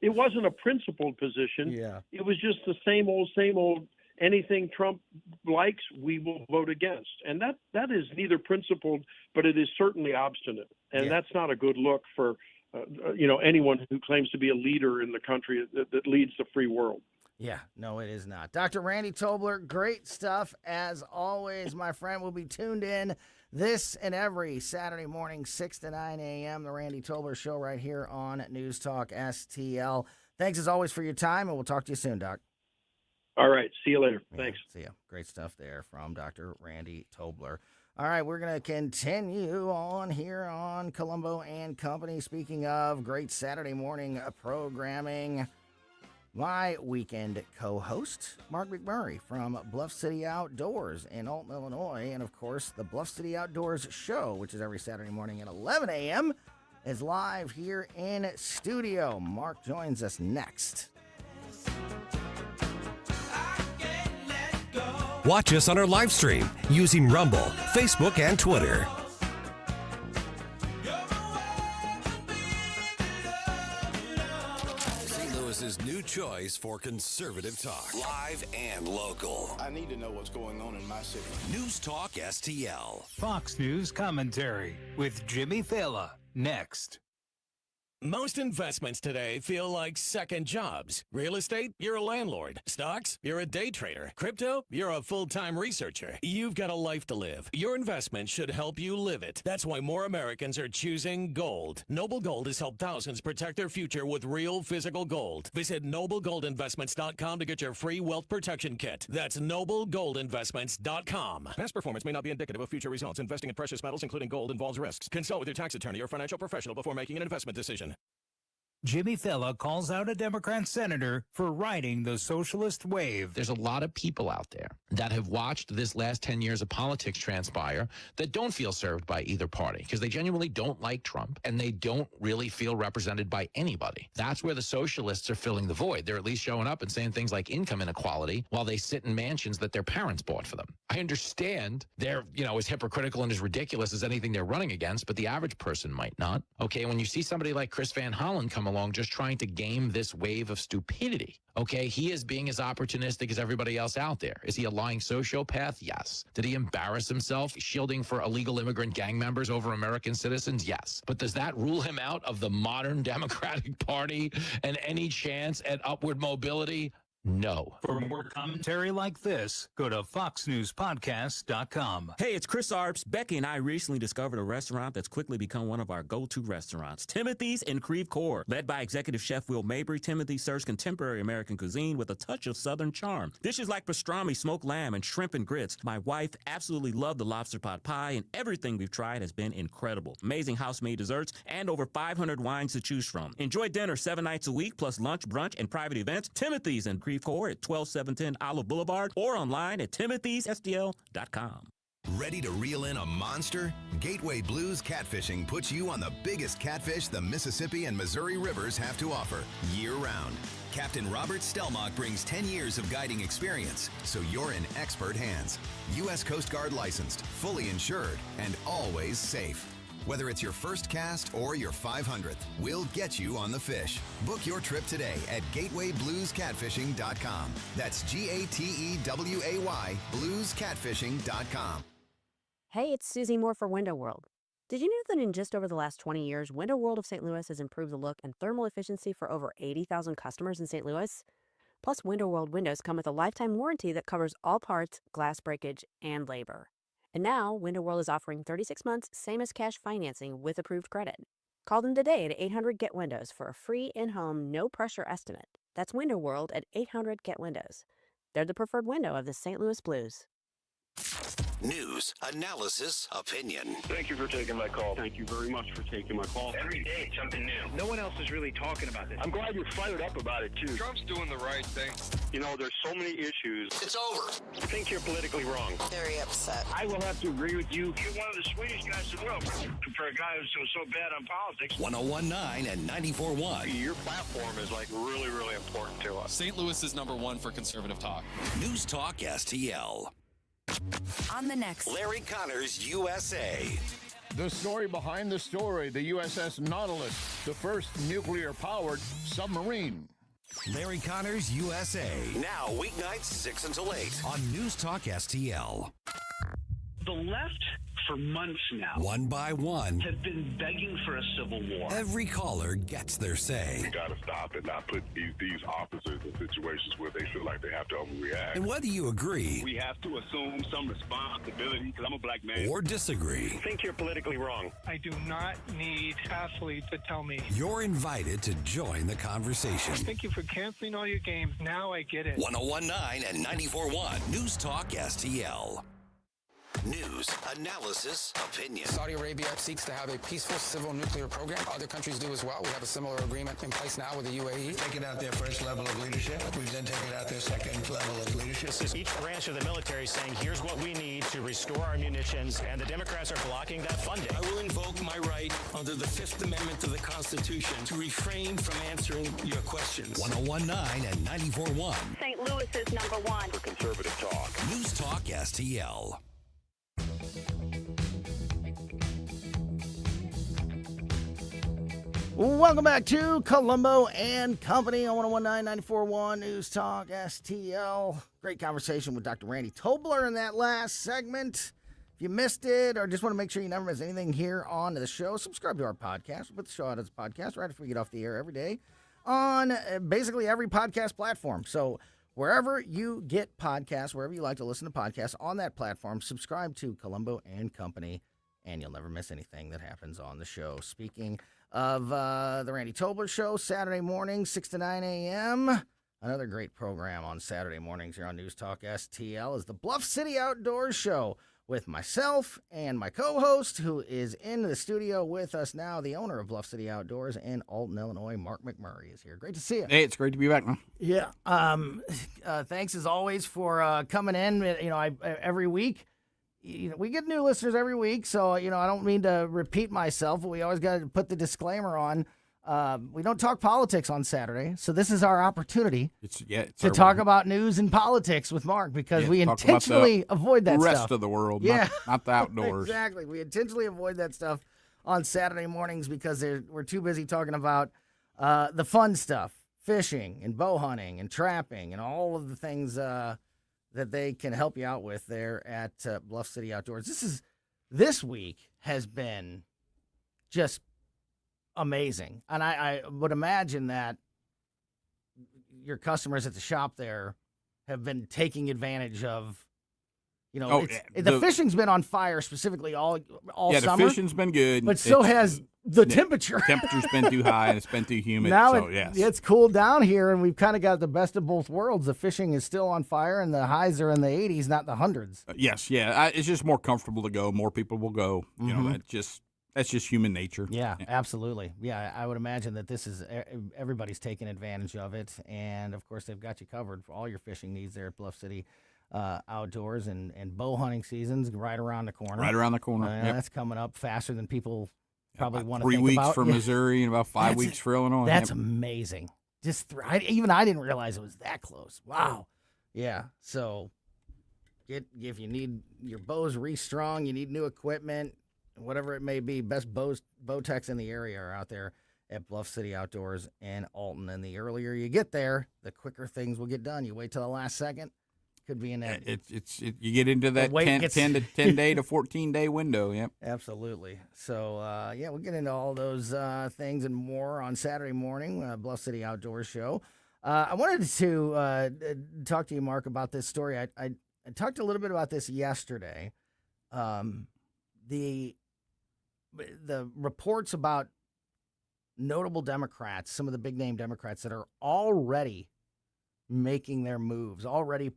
it wasn't a principled position. Yeah. It was just the same old. Anything Trump likes, we will vote against. And that is neither principled, but it is certainly obstinate. And that's not a good look for, anyone who claims to be a leader in the country that leads the free world. Yeah, no, it is not. Dr. Randy Tobler, great stuff as always, my friend. We'll be tuned in this and every Saturday morning, 6 to 9 a.m., the Randy Tobler Show right here on News Talk STL. Thanks as always for your time, and we'll talk to you soon, Doc. All right. See you later. Thanks. See you. Great stuff there from Dr. Randy Tobler. All right, we're going to continue on here on Colombo and Company. Speaking of great Saturday morning programming, my weekend co-host, Mark McMurray from Bluff City Outdoors in Alton, Illinois. And, of course, the Bluff City Outdoors Show, which is every Saturday morning at 11 a.m., is live here in studio. Mark joins us next. Watch us on our live stream using Rumble, Facebook, and Twitter. St. Louis's new choice for conservative talk. Live and local. I need to know what's going on in my city. News Talk STL. Fox News commentary with Jimmy Fallon next. Most investments today feel like second jobs. Real estate, you're a landlord. Stocks, you're a day trader. Crypto, you're a full-time researcher. You've got a life to live. Your investment should help you live it. That's why more Americans are choosing gold. Noble Gold has helped thousands protect their future with real physical gold. Visit noblegoldinvestments.com to get your free wealth protection kit. That's noblegoldinvestments.com. Past performance may not be indicative of future results. Investing in precious metals, including gold, involves risks. Consult with your tax attorney or financial professional before making an investment decision. Jimmy Fallon calls out a Democrat senator for riding the socialist wave. There's a lot of people out there that have watched this last 10 years of politics transpire that don't feel served by either party because they genuinely don't like Trump and they don't really feel represented by anybody. That's where the socialists are filling the void. They're at least showing up and saying things like income inequality while they sit in mansions that their parents bought for them. I understand they're, as hypocritical and as ridiculous as anything they're running against, but the average person might not. Okay, when you see somebody like Chris Van Hollen come along just trying to game this wave of stupidity. Okay, he is being as opportunistic as everybody else out there. Is he a lying sociopath? Yes. Did he embarrass himself shielding for illegal immigrant gang members over American citizens? Yes. But does that rule him out of the modern Democratic Party and any chance at upward mobility? No. For more commentary like this, go to foxnewspodcast.com. Hey, it's Chris Arps. Becky and I recently discovered a restaurant that's quickly become one of our go-to restaurants, Timothy's in Creve Coeur. Led by executive chef Will Mabry, Timothy's serves contemporary American cuisine with a touch of Southern charm. Dishes like pastrami, smoked lamb, and shrimp and grits. My wife absolutely loved the lobster pot pie, and everything we've tried has been incredible. Amazing house-made desserts and over 500 wines to choose from. Enjoy dinner 7 nights a week, plus lunch, brunch, and private events. Timothy's in Creve Coeur at 12710 Olive Boulevard or online at timothysstl.com. Ready to reel in a monster? Gateway Blues Catfishing puts you on the biggest catfish the Mississippi and Missouri rivers have to offer year-round. Captain Robert Stelmach brings 10 years of guiding experience, so you're in expert hands. U.S. Coast Guard licensed, fully insured, and always safe. Whether it's your first cast or your 500th, we'll get you on the fish. Book your trip today at GatewayBluesCatfishing.com. That's GATEWAY BluesCatfishing.com. Hey, it's Susie Moore for Window World. Did you know that in just over the last 20 years, Window World of St. Louis has improved the look and thermal efficiency for over 80,000 customers in St. Louis? Plus, Window World windows come with a lifetime warranty that covers all parts, glass breakage, and labor. And now, Window World is offering 36 months, same as cash financing with approved credit. Call them today at 800-GET-WINDOWS for a free in-home, no-pressure estimate. That's Window World at 800-GET-WINDOWS. They're the preferred window of the St. Louis Blues. News, analysis, opinion. Thank you for taking my call. Thank you very much for taking my call. Every day, something new. No one else is really talking about this. I'm glad you're fired up about it, too. Trump's doing the right thing. You know, there's so many issues. It's over. I think you're politically wrong. Very upset. I will have to agree with you. You're one of the sweetest guys in the world. For a guy who's so bad on politics. 101.9 and 94.1. Your platform is, really, really important to us. St. Louis is #1 for conservative talk. News Talk STL. On the next, Larry Connors, USA. The story behind the story, the USS Nautilus, the first nuclear-powered submarine. Larry Connors, USA. Now, weeknights 6 until 8 on News Talk STL. The left, for months now, one by one, have been begging for a civil war. Every caller gets their say. We got to stop and not put these officers in situations where they feel like they have to overreact. And whether you agree, we have to assume some responsibility, because I'm a black man, or disagree, I think you're politically wrong. I do not need athletes to tell me. You're invited to join the conversation. Thank you for canceling all your games. Now I get it. 101.9 and 94.1 News Talk STL. News, analysis, opinion. Saudi Arabia seeks to have a peaceful civil nuclear program. Other countries do as well. We have a similar agreement in place now with the UAE. Taking out their first level of leadership. We've then taken out their second level of leadership. Each branch of the military is saying, here's what we need to restore our munitions, and the Democrats are blocking that funding. I will invoke my right under the Fifth Amendment of the Constitution to refrain from answering your questions. 101.9 and 94.1. St. Louis is #1 for conservative talk. News Talk STL. Welcome back to Colombo and Company on 101.9, 94.1 News Talk STL. Great conversation with Dr. Randy Tobler in that last segment. If you missed it or just want to make sure you never miss anything here on the show, subscribe to our podcast. We put the show out as a podcast right after we get off the air every day on basically every podcast platform. So wherever you get podcasts, wherever you like to listen to podcasts on that platform, subscribe to Colombo and Company, and you'll never miss anything that happens on the show. Speaking of the Randy Tobler Show, Saturday mornings, 6 to 9 a.m., another great program on Saturday mornings here on News Talk STL is the Bluff City Outdoors Show with myself and my co-host, who is in the studio with us now, the owner of Bluff City Outdoors in Alton, Illinois, Mark McMurray is here. Great to see you. Hey, it's great to be back, man. Yeah. Thanks as always for coming in. Every week. We get new listeners every week, so I don't mean to repeat myself, but we always got to put the disclaimer on. We don't talk politics on Saturday, so this is our opportunity to talk about news and politics with Mark, because we intentionally avoid that stuff. The rest of the world, not the outdoors. Exactly. We intentionally avoid that stuff on Saturday mornings because we're too busy talking about the fun stuff, fishing and bow hunting and trapping and all of the things that they can help you out with there at Bluff City Outdoors. This week has been just amazing. And I would imagine that your customers at the shop there have been taking advantage of, the fishing's been on fire specifically all summer. Yeah, the fishing's been good. But so has the temperature. Temperature's been too high and it's been too humid. Now yes. It's cooled down here, and we've kind of got the best of both worlds. The fishing is still on fire, and the highs are in the 80s, not the hundreds. Yes, yeah. It's just more comfortable to go. More people will go. That's just human nature. Yeah, absolutely. Yeah, I would imagine that this is everybody's taking advantage of it, and of course they've got you covered for all your fishing needs there at Bluff City Outdoors, and bow hunting season's right around the corner. Right around the corner. Yep. That's coming up faster than people probably want to 3 think weeks about. for Missouri and about 5 weeks for Illinois. That's amazing. Just even I didn't realize it was that close. Wow. Yeah. So if you need your bows restrung, you need new equipment, whatever it may be, best Bowtechs in the area are out there at Bluff City Outdoors and Alton. And the earlier you get there, the quicker things will get done. You wait till the last second, could be in that. You get into that 10 day to 14 day window. Yep. Absolutely. So, we'll get into all those things and more on Saturday morning, Bluff City Outdoors Show. I wanted to talk to you, Mark, about this story. I talked a little bit about this yesterday. The reports about notable Democrats, some of the big name Democrats that are already making their moves, already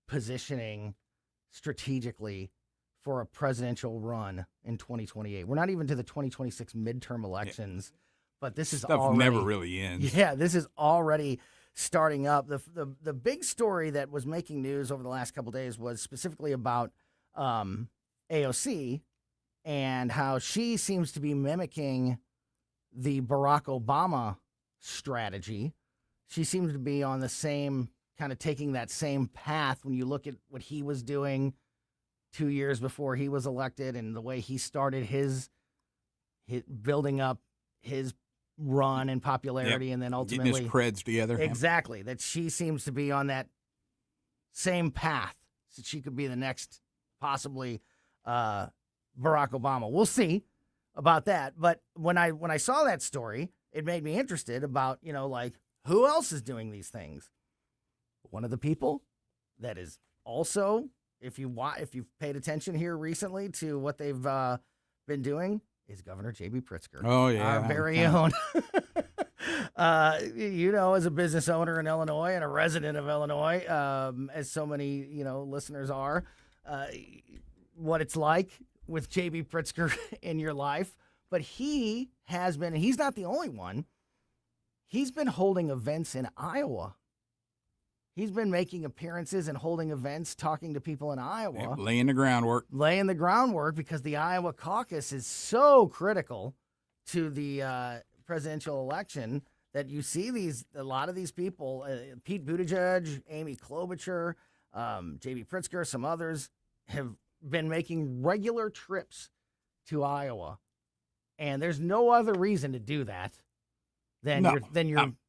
positioning strategically for a presidential run in 2028. We're not even to the 2026 midterm elections, but this is Stuff already, never really ends. Yeah, this is already starting up. The big story that was making news over the last couple of days was specifically about AOC and how she seems to be mimicking the Barack Obama strategy. She seems to be on the same kind of taking that same path when you look at what he was doing 2 years before he was elected and the way he started his building up his run and popularity, and then ultimately getting his creds together. Exactly. That she seems to be on that same path. So she could be the next, possibly, Barack Obama. We'll see about that. But when I saw that story, it made me interested about, who else is doing these things? One of the people that is also, if you've paid attention here recently to what they've been doing, is Governor J.B. Pritzker. Oh, yeah. Our very own. As a business owner in Illinois and a resident of Illinois, as so many, listeners are, what it's like with J.B. Pritzker in your life. But he has been, and he's not the only one, he's been holding events in Iowa. He's been making appearances and holding events, talking to people in Iowa. Yep, laying the groundwork. Because the Iowa caucus is so critical to the presidential election that you see a lot of these people, Pete Buttigieg, Amy Klobuchar, J.B. Pritzker, some others, have been making regular trips to Iowa. And there's no other reason to do that than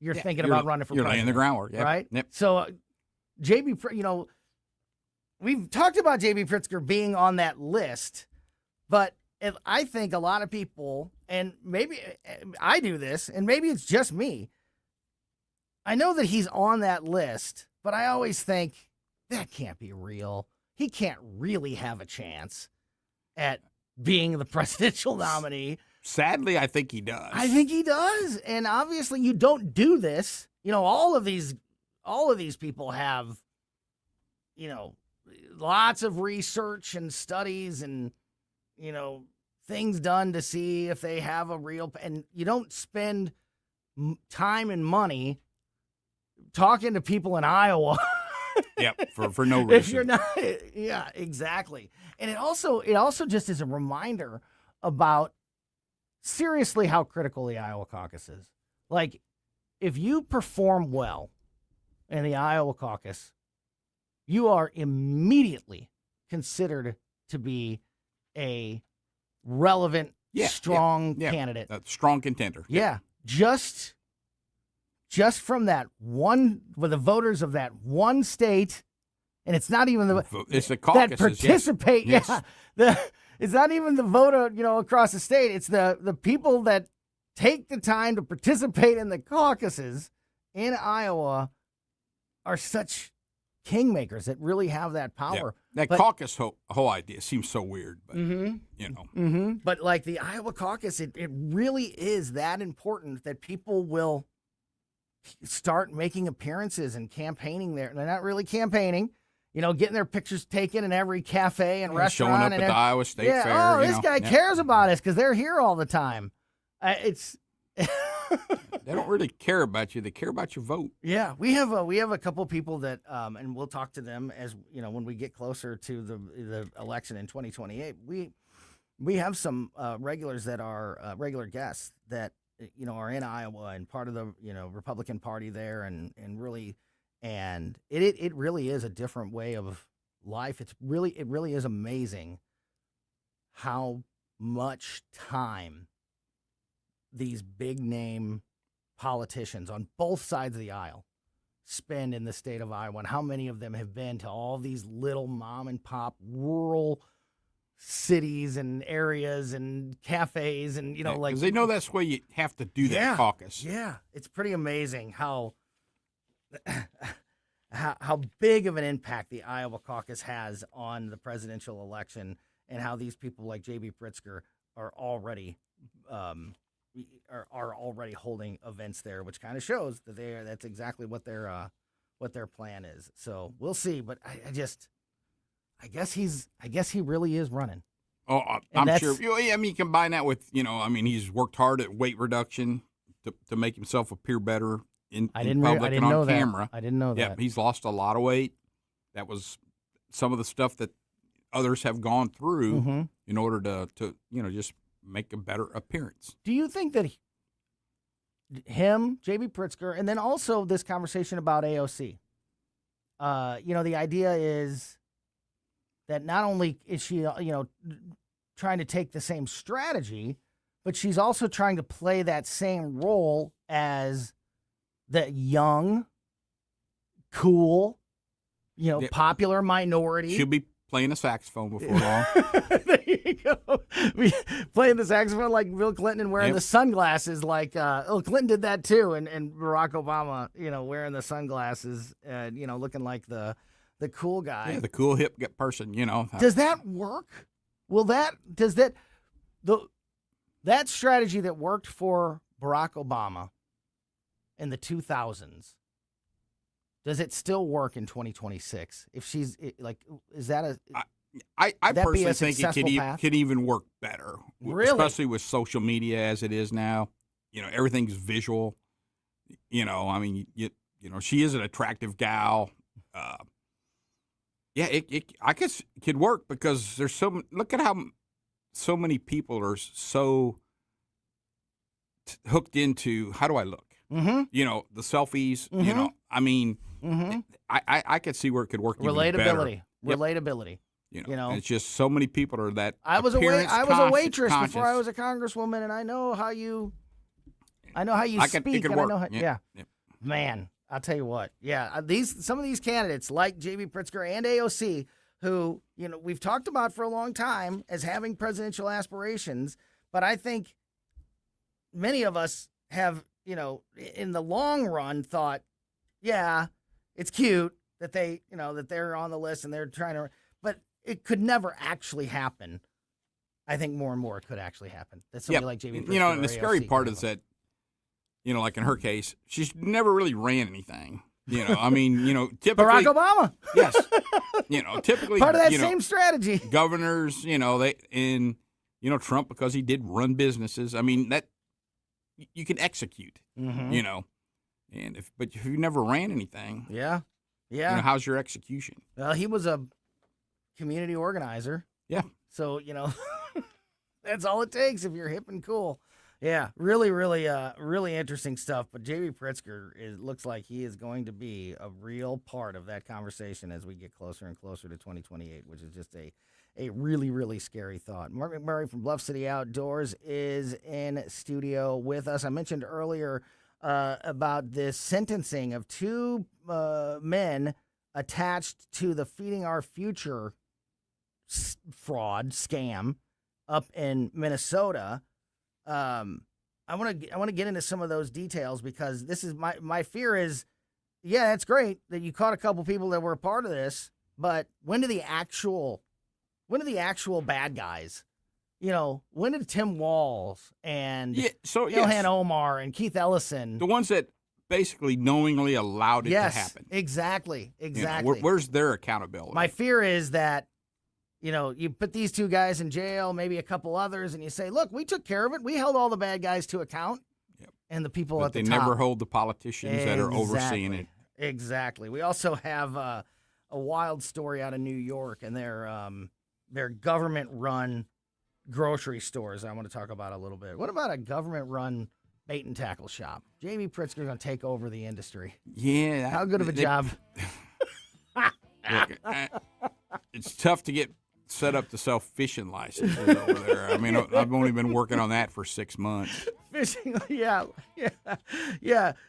you're thinking about running for president. You're laying the groundwork, right? Yep. So we've talked about J.B. Pritzker being on that list, but I think a lot of people, and maybe I do this, and maybe it's just me, I know that he's on that list, but I always think that can't be real. He can't really have a chance at being the presidential nominee. Sadly, I think he does. I think he does. And obviously you don't do this. All of these people have, lots of research and studies and, things done to see if they have a real, and you don't spend time and money talking to people in Iowa. Yep, for no reason. If you're not, yeah, exactly. And it also just is a reminder about seriously how critical the Iowa caucus is. Like, if you perform well in the Iowa caucus, you are immediately considered to be a relevant, strong candidate. A strong contender. Yeah. Just from that one, with the voters of that one state, and it's not even it's the caucus that participate. Yes. Yeah. It's not even the voter, across the state. It's the people that take the time to participate in the caucuses in Iowa are such kingmakers that really have that power. Yeah. That caucus whole idea seems so weird, but But like the Iowa caucus, it really is that important that people will start making appearances and campaigning there. They're not really campaigning. Getting their pictures taken in every cafe and restaurant. Showing up at the Iowa State Fair. Oh, this guy cares about us because they're here all the time. They don't really care about you. They care about your vote. Yeah, we have a couple people that, and we'll talk to them as when we get closer to the election in 2028. We have some regulars that are regular guests that are in Iowa and part of the Republican Party there, and really. And it really is a different way of life. It really is amazing how much time these big name politicians on both sides of the aisle spend in the state of Iowa, and how many of them have been to all these little mom and pop rural cities and areas and cafes, and like, 'cause they know that's where you have to do that caucus. Yeah, it's pretty amazing how big of an impact the Iowa caucus has on the presidential election, and how these people like J.B. Pritzker are already holding events there, which kind of shows that that's exactly what their plan is. So we'll see, but I guess he really is running. Oh, I'm sure. I mean, you combine that with, he's worked hard at weight reduction to make himself appear better in public and on camera. I didn't know that. Yeah, he's lost a lot of weight. That was some of the stuff that others have gone through in order to just make a better appearance. Do you think that him, J.B. Pritzker, and then also this conversation about AOC, the idea is that not only is she, trying to take the same strategy, but she's also trying to play that same role as the young, cool, popular minority. She'll be playing the saxophone before long. There you go. Playing the saxophone like Bill Clinton and wearing the sunglasses like Clinton did that too, and Barack Obama, wearing the sunglasses, looking like the cool guy. Yeah, the cool hip person, Does that work? That strategy that worked for Barack Obama in the 2000s, does it still work in 2026? If she's is that a? I personally think it could even work better, really? Especially with social media as it is now. Everything's visual. She is an attractive gal. I guess it could work because there's look at how so many people are so hooked into how do I look? Mm-hmm. The selfies. I could see where it could work. Relatability. Yep. Relatability. It's just so many people are that. I was a waitress conscious. before I was a congresswoman, and I know how you speak. It could work. Yeah. Man, I'll tell you what. Yeah, some of these candidates like J.B. Pritzker and AOC, who we've talked about for a long time as having presidential aspirations, but I think many of us have, in the long run, thought, yeah, it's cute that that they're on the list and they're trying to, but it could never actually happen. I think more and more it could actually happen. That somebody like J.B. Pritzker and the scary part is that, like in her case, she's never really ran anything. Typically Barack Obama. Yes. Typically part of that same strategy. Governors, Trump, because he did run businesses. That you can execute. And if you never ran anything, yeah. How's your execution? Well, he was a community organizer. Yeah. So that's all it takes if you're hip and cool. Yeah, really, really, really interesting stuff. But J.B. Pritzker looks like he is going to be a real part of that conversation as we get closer and closer to 2028, which is just a really, really scary thought. Mark McMurray from Bluff City Outdoors is in studio with us. I mentioned earlier about this sentencing of two men attached to the Feeding Our Future fraud scam up in Minnesota. I want to get into some of those details because this is my fear is, yeah, it's great that you caught a couple people that were a part of this, but when do the actual bad guys, when did Tim Walz and Ilhan Omar and Keith Ellison, the ones that basically knowingly allowed it to happen? Exactly. Where's their accountability? My fear is that, you put these two guys in jail, maybe a couple others, and you say, look, we took care of it. We held all the bad guys to account. Yep. And the people at the top. They never hold the politicians that are overseeing it. Exactly. We also have a wild story out of New York and their government-run grocery stores I want to talk about a little bit. What about a government-run bait and tackle shop? J.B. Pritzker's going to take over the industry. Yeah. How good of a job? Look, it's tough to get set up to sell fishing licenses over there. I mean, I've only been working on that for 6 months. Fishing, yeah.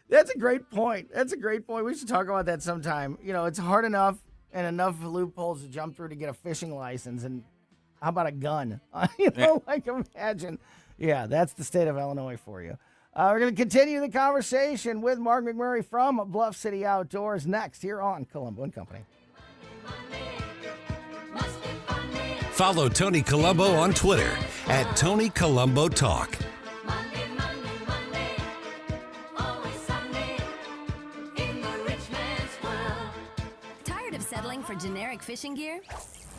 That's a great point. We should talk about that sometime. You know, it's hard enough and enough loopholes to jump through to get a fishing license. And how about a gun? Like imagine. Yeah, that's the state of Illinois for you. We're going to continue the conversation with Mark McMurray from Bluff City Outdoors next here on Colombo Company. Follow Tony Colombo on Twitter at Tony Colombo Talk. Tired of settling for generic fishing gear?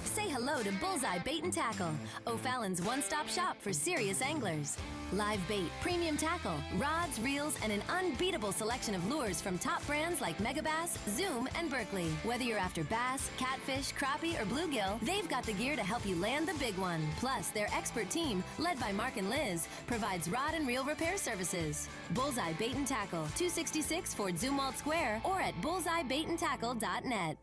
Say hello to Bullseye Bait and Tackle, O'Fallon's one-stop shop for serious anglers. Live bait, premium tackle, rods, reels, and an unbeatable selection of lures from top brands like Megabass, Zoom, and Berkley. Whether you're after bass, catfish, crappie, or bluegill, they've got the gear to help you land the big one. Plus, their expert team, led by Mark and Liz, provides rod and reel repair services. Bullseye Bait and Tackle, 266 Fort Zumwalt Square, or at bullseyebaitandtackle.net.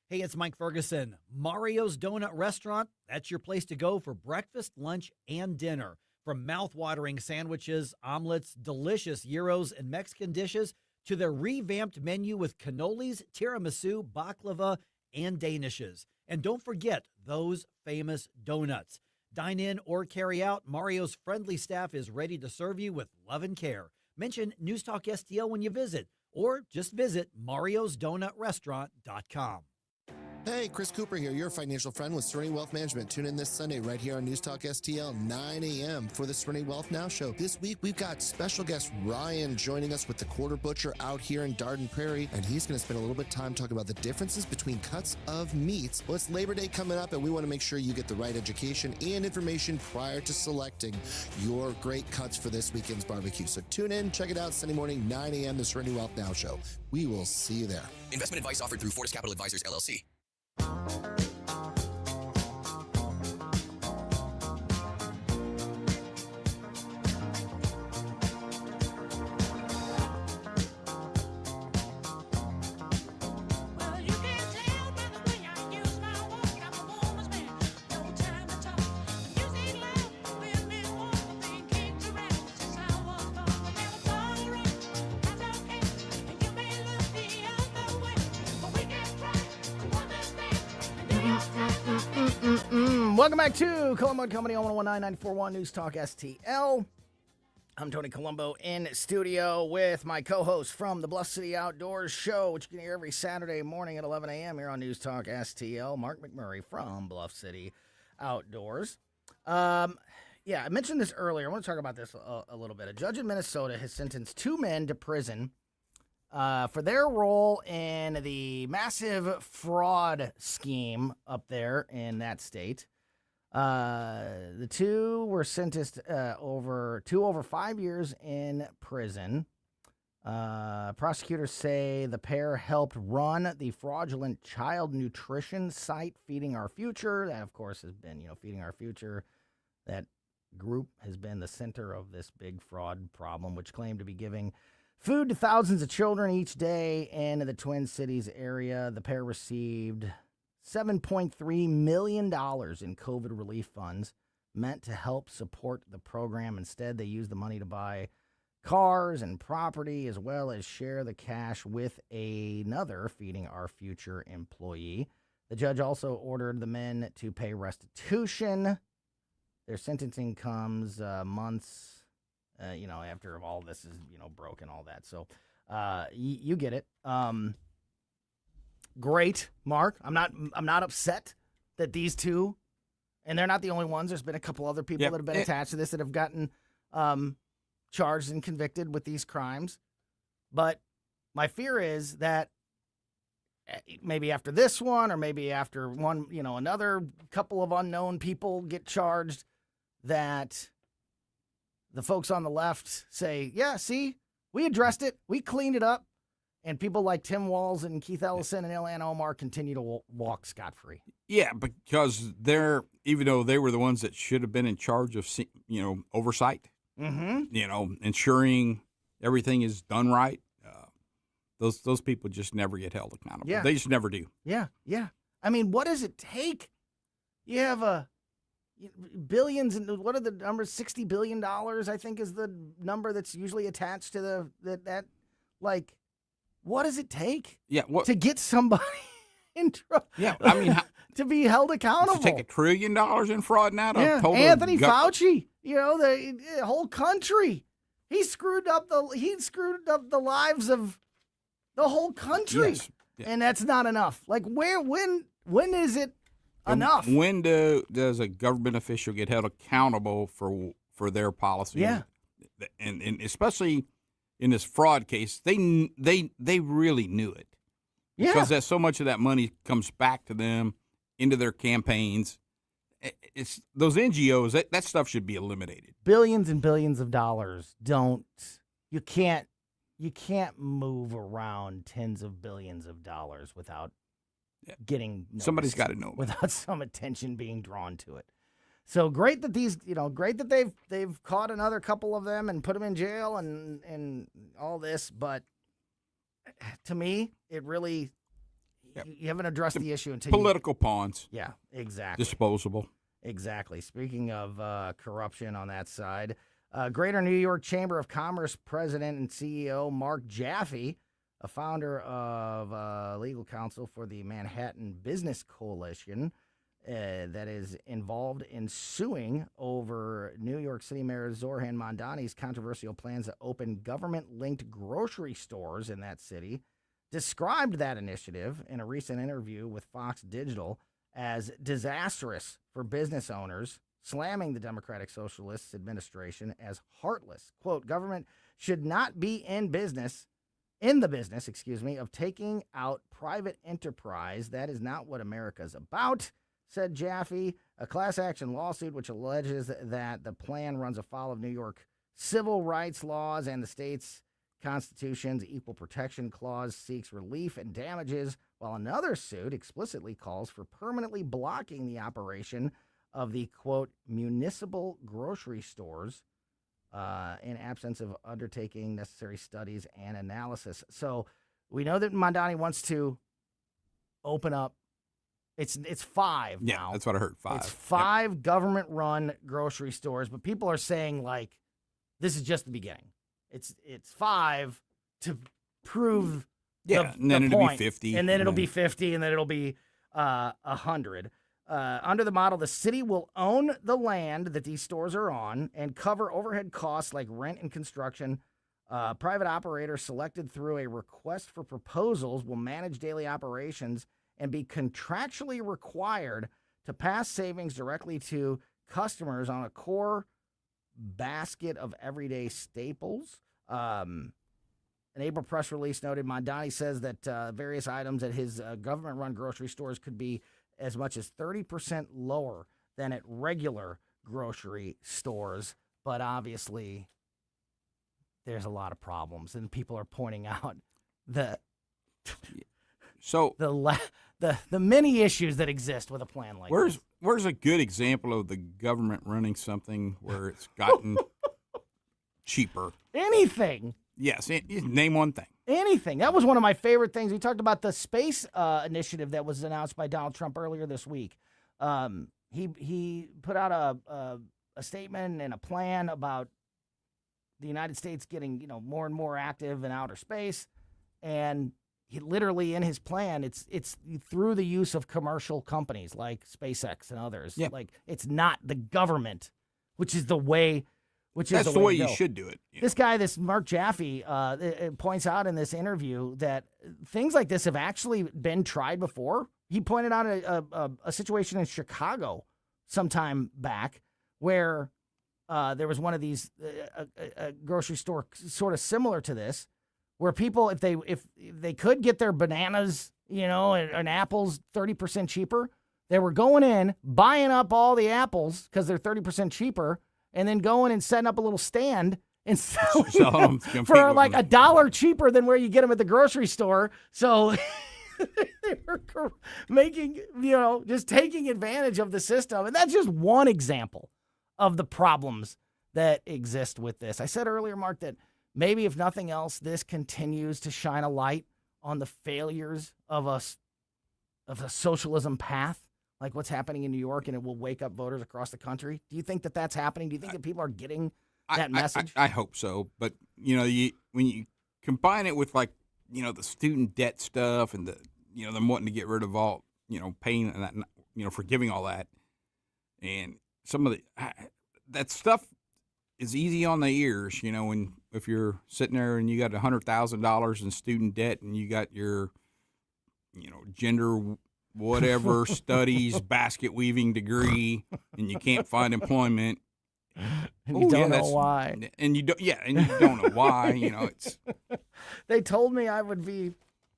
Hey, it's Mike Ferguson. Mario's Donut Restaurant, that's your place to go for breakfast, lunch, and dinner. From mouth-watering sandwiches, omelets, delicious gyros, and Mexican dishes, to their revamped menu with cannolis, tiramisu, baklava, and danishes. And don't forget those famous donuts. Dine in or carry out, Mario's friendly staff is ready to serve you with love and care. Mention News Talk STL when you visit, or just visit mariosdonutrestaurant.com. Hey, Chris Cooper here, your financial friend with Serenity Wealth Management. Tune in this Sunday right here on News Talk STL, 9 a.m. for the Serenity Wealth Now show. This week, we've got special guest Ryan joining us with the Quarter Butcher out here in Darden Prairie, and he's going to spend a little bit of time talking about the differences between cuts of meats. Well, it's Labor Day coming up, and we want to make sure you get the right education and information prior to selecting your great cuts for this weekend's barbecue. So tune in, check it out Sunday morning, 9 a.m., the Serenity Wealth Now show. We will see you there. Investment advice offered through Fortis Capital Advisors, LLC. Welcome back to Colombo Company on 119.941 News Talk STL. I'm Tony Colombo in studio with my co-host from the Bluff City Outdoors show, which you can hear every Saturday morning at 11 a.m. here on News Talk STL. Mark McMurray from Bluff City Outdoors. I mentioned this earlier. I want to talk about this a little bit. A judge in Minnesota has sentenced 2 men to prison for their role in the massive fraud scheme up there in that state. The 2 were sentenced over 5 years in prison. Prosecutors say the pair helped run the fraudulent child nutrition site Feeding Our Future. That, of course, has been, Feeding Our Future. That group has been the center of this big fraud problem, which claimed to be giving food to thousands of children each day in the Twin Cities area. The pair received $7.3 million in COVID relief funds meant to help support the program. Instead, they used the money to buy cars and property, as well as share the cash with another Feeding Our Future employee. The judge also ordered the men to pay restitution. Their sentencing comes months, after all this is, broken, all that. So you get it. Great, Mark. I'm not upset that these 2, and they're not the only ones. There's been a couple other people that have been attached to this that have gotten charged and convicted with these crimes. But my fear is that maybe after this one, or maybe after one, another couple of unknown people get charged, that the folks on the left say, yeah, see, we addressed it, we cleaned it up. And people like Tim Walz and Keith Ellison and Ilhan Omar continue to walk scot-free. Yeah, because even though they were the ones that should have been in charge of, oversight, ensuring everything is done right, those people just never get held accountable. Yeah. They just never do. Yeah. I mean, what does it take You have billions, and what are the numbers? $60 billion, I think, is the number that's usually attached to that. Like, what does it take to get somebody in trouble? Yeah, I mean, to be held accountable. To take $1 trillion in fraud now to Anthony Fauci, the whole country. He screwed up the lives of the whole country. Yes. Yeah. And that's not enough. Like, when is it enough? When does a government official get held accountable for their policy? Yeah. And especially in this fraud case, they really knew it. Yeah. Because that so much of that money comes back to them into their campaigns. It's those NGOs, that stuff should be eliminated. Billions and billions of dollars you can't move around tens of billions of dollars without getting noticed, somebody's got to know, without some attention being drawn to it. So great that great that they've caught another couple of them and put them in jail and all this, but to me, it really you haven't addressed the issue until political pawns. Yeah, exactly. Disposable. Exactly. Speaking of corruption on that side, Greater New York Chamber of Commerce President and CEO Mark Jaffe, a founder of legal counsel for the Manhattan Business Coalition, that is involved in suing over New York City Mayor Zoran Mondani's controversial plans to open government-linked grocery stores in that city, described that initiative in a recent interview with Fox Digital as disastrous for business owners, slamming the Democratic Socialists administration as heartless. Quote, government should not be in the business, of taking out private enterprise. That is not what America's about, said Jaffe. A class action lawsuit which alleges that the plan runs afoul of New York civil rights laws and the state's Constitution's Equal Protection Clause seeks relief and damages, while another suit explicitly calls for permanently blocking the operation of the, quote, municipal grocery stores in absence of undertaking necessary studies and analysis. So we know that Mondani wants to open up. It's 5 now. Yeah, that's what I heard, 5. It's 5 government-run grocery stores, but people are saying, like, this is just the beginning. It's 5 to prove and then it'll point. be 50. And then it'll be 50, and then it'll be 100. Under the model, the city will own the land that these stores are on and cover overhead costs like rent and construction. Private operators selected through a request for proposals will manage daily operations and be contractually required to pass savings directly to customers on a core basket of everyday staples. An April press release noted Mondani says that various items at his government-run grocery stores could be as much as 30% lower than at regular grocery stores. But obviously, there's a lot of problems, and people are pointing out the many issues that exist with a plan like this. Where's a good example of the government running something where it's gotten cheaper? Anything. Yes, name one thing. Anything. That was one of my favorite things. We talked about the space initiative that was announced by Donald Trump earlier this week. He put out a statement and a plan about the United States getting more and more active in outer space, and he literally in his plan it's through the use of commercial companies like SpaceX and others. Yeah. Like, it's not the government, which is the way. That's the way you should do it. This guy, this Mark Jaffe, points out in this interview that things like this have actually been tried before. He pointed out a situation in Chicago sometime back where there was one of these a grocery store sort of similar to this, where people, if they could get their bananas, and apples 30% cheaper, they were going in, buying up all the apples because they're 30% cheaper, and then going and setting up a little stand and selling them for like $1 cheaper than where you get them at the grocery store. So they were making, just taking advantage of the system. And that's just one example of the problems that exist with this. I said earlier, Mark, that maybe if nothing else, this continues to shine a light on the failures of a socialism path. like what's happening in New York, and it will wake up voters across the country? Do you think that that's happening? Do you think that people are getting that message? I hope so. But, when you combine it with, like, the student debt stuff and them wanting to get rid of all, paying and that, forgiving all that. And some of that stuff is easy on the ears, if you're sitting there and you got $100,000 in student debt and you got your, gender whatever studies basket weaving degree and you can't find employment. And you don't know why. And you don't know why, it's. They told me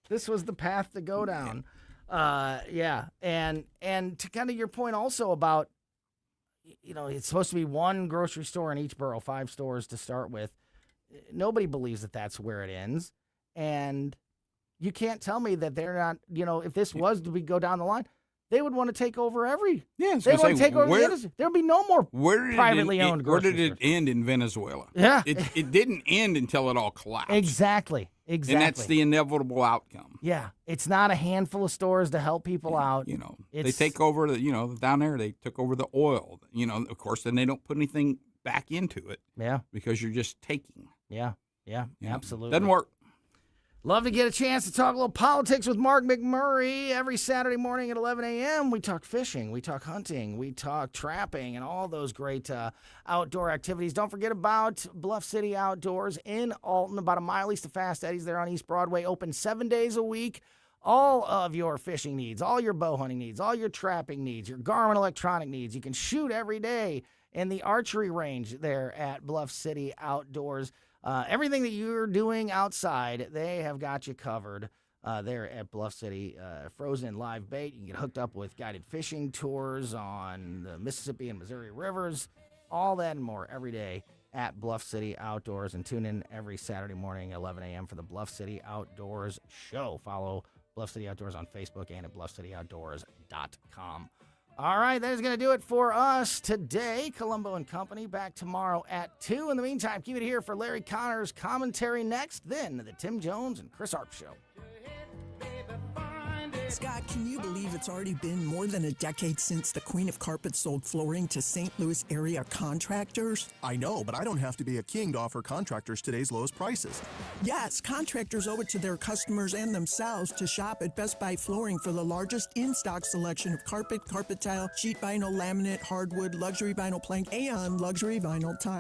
this was the path to go down. And to kind of your point also about, it's supposed to be one grocery store in each borough, 5 stores to start with. Nobody believes that that's where it ends. And you can't tell me that they're not, if this was to go down the line, they would want to take over they would want to take over the industry. There would be no more privately owned grocery stores. Where did it end in Venezuela? Yeah. It didn't end until it all collapsed. Exactly. And that's the inevitable outcome. Yeah. It's not a handful of stores to help people out. They take over, down there, they took over the oil. Of course, then they don't put anything back into it. Yeah. Because you're just taking. Yeah. Absolutely. Doesn't work. Love to get a chance to talk a little politics with Mark McMurray every Saturday morning at 11 a.m. We talk fishing, we talk hunting, we talk trapping, and all those great outdoor activities. Don't forget about Bluff City Outdoors in Alton, about a mile east of Fast Eddie's there on East Broadway, open 7 days a week. All of your fishing needs, all your bow hunting needs, all your trapping needs, your Garmin electronic needs. You can shoot every day in the archery range there at Bluff City Outdoors. Everything that you're doing outside, they have got you covered there at Bluff City. Frozen and live bait. You can get hooked up with guided fishing tours on the Mississippi and Missouri rivers. All that and more every day at Bluff City Outdoors. And tune in every Saturday morning at 11 a.m. for the Bluff City Outdoors show. Follow Bluff City Outdoors on Facebook and at bluffcityoutdoors.com. All right, that is going to do it for us today. Colombo and Company back tomorrow at 2. In the meantime, keep it here for Larry Connor's commentary next, then the Tim Jones and Chris Arp Show. Scott, can you believe it's already been more than a decade since the Queen of Carpet sold flooring to St. Louis area contractors? I know, but I don't have to be a king to offer contractors today's lowest prices. Yes, contractors owe it to their customers and themselves to shop at Best Buy Flooring for the largest in-stock selection of carpet, carpet tile, sheet vinyl, laminate, hardwood, luxury vinyl plank, and luxury vinyl tile.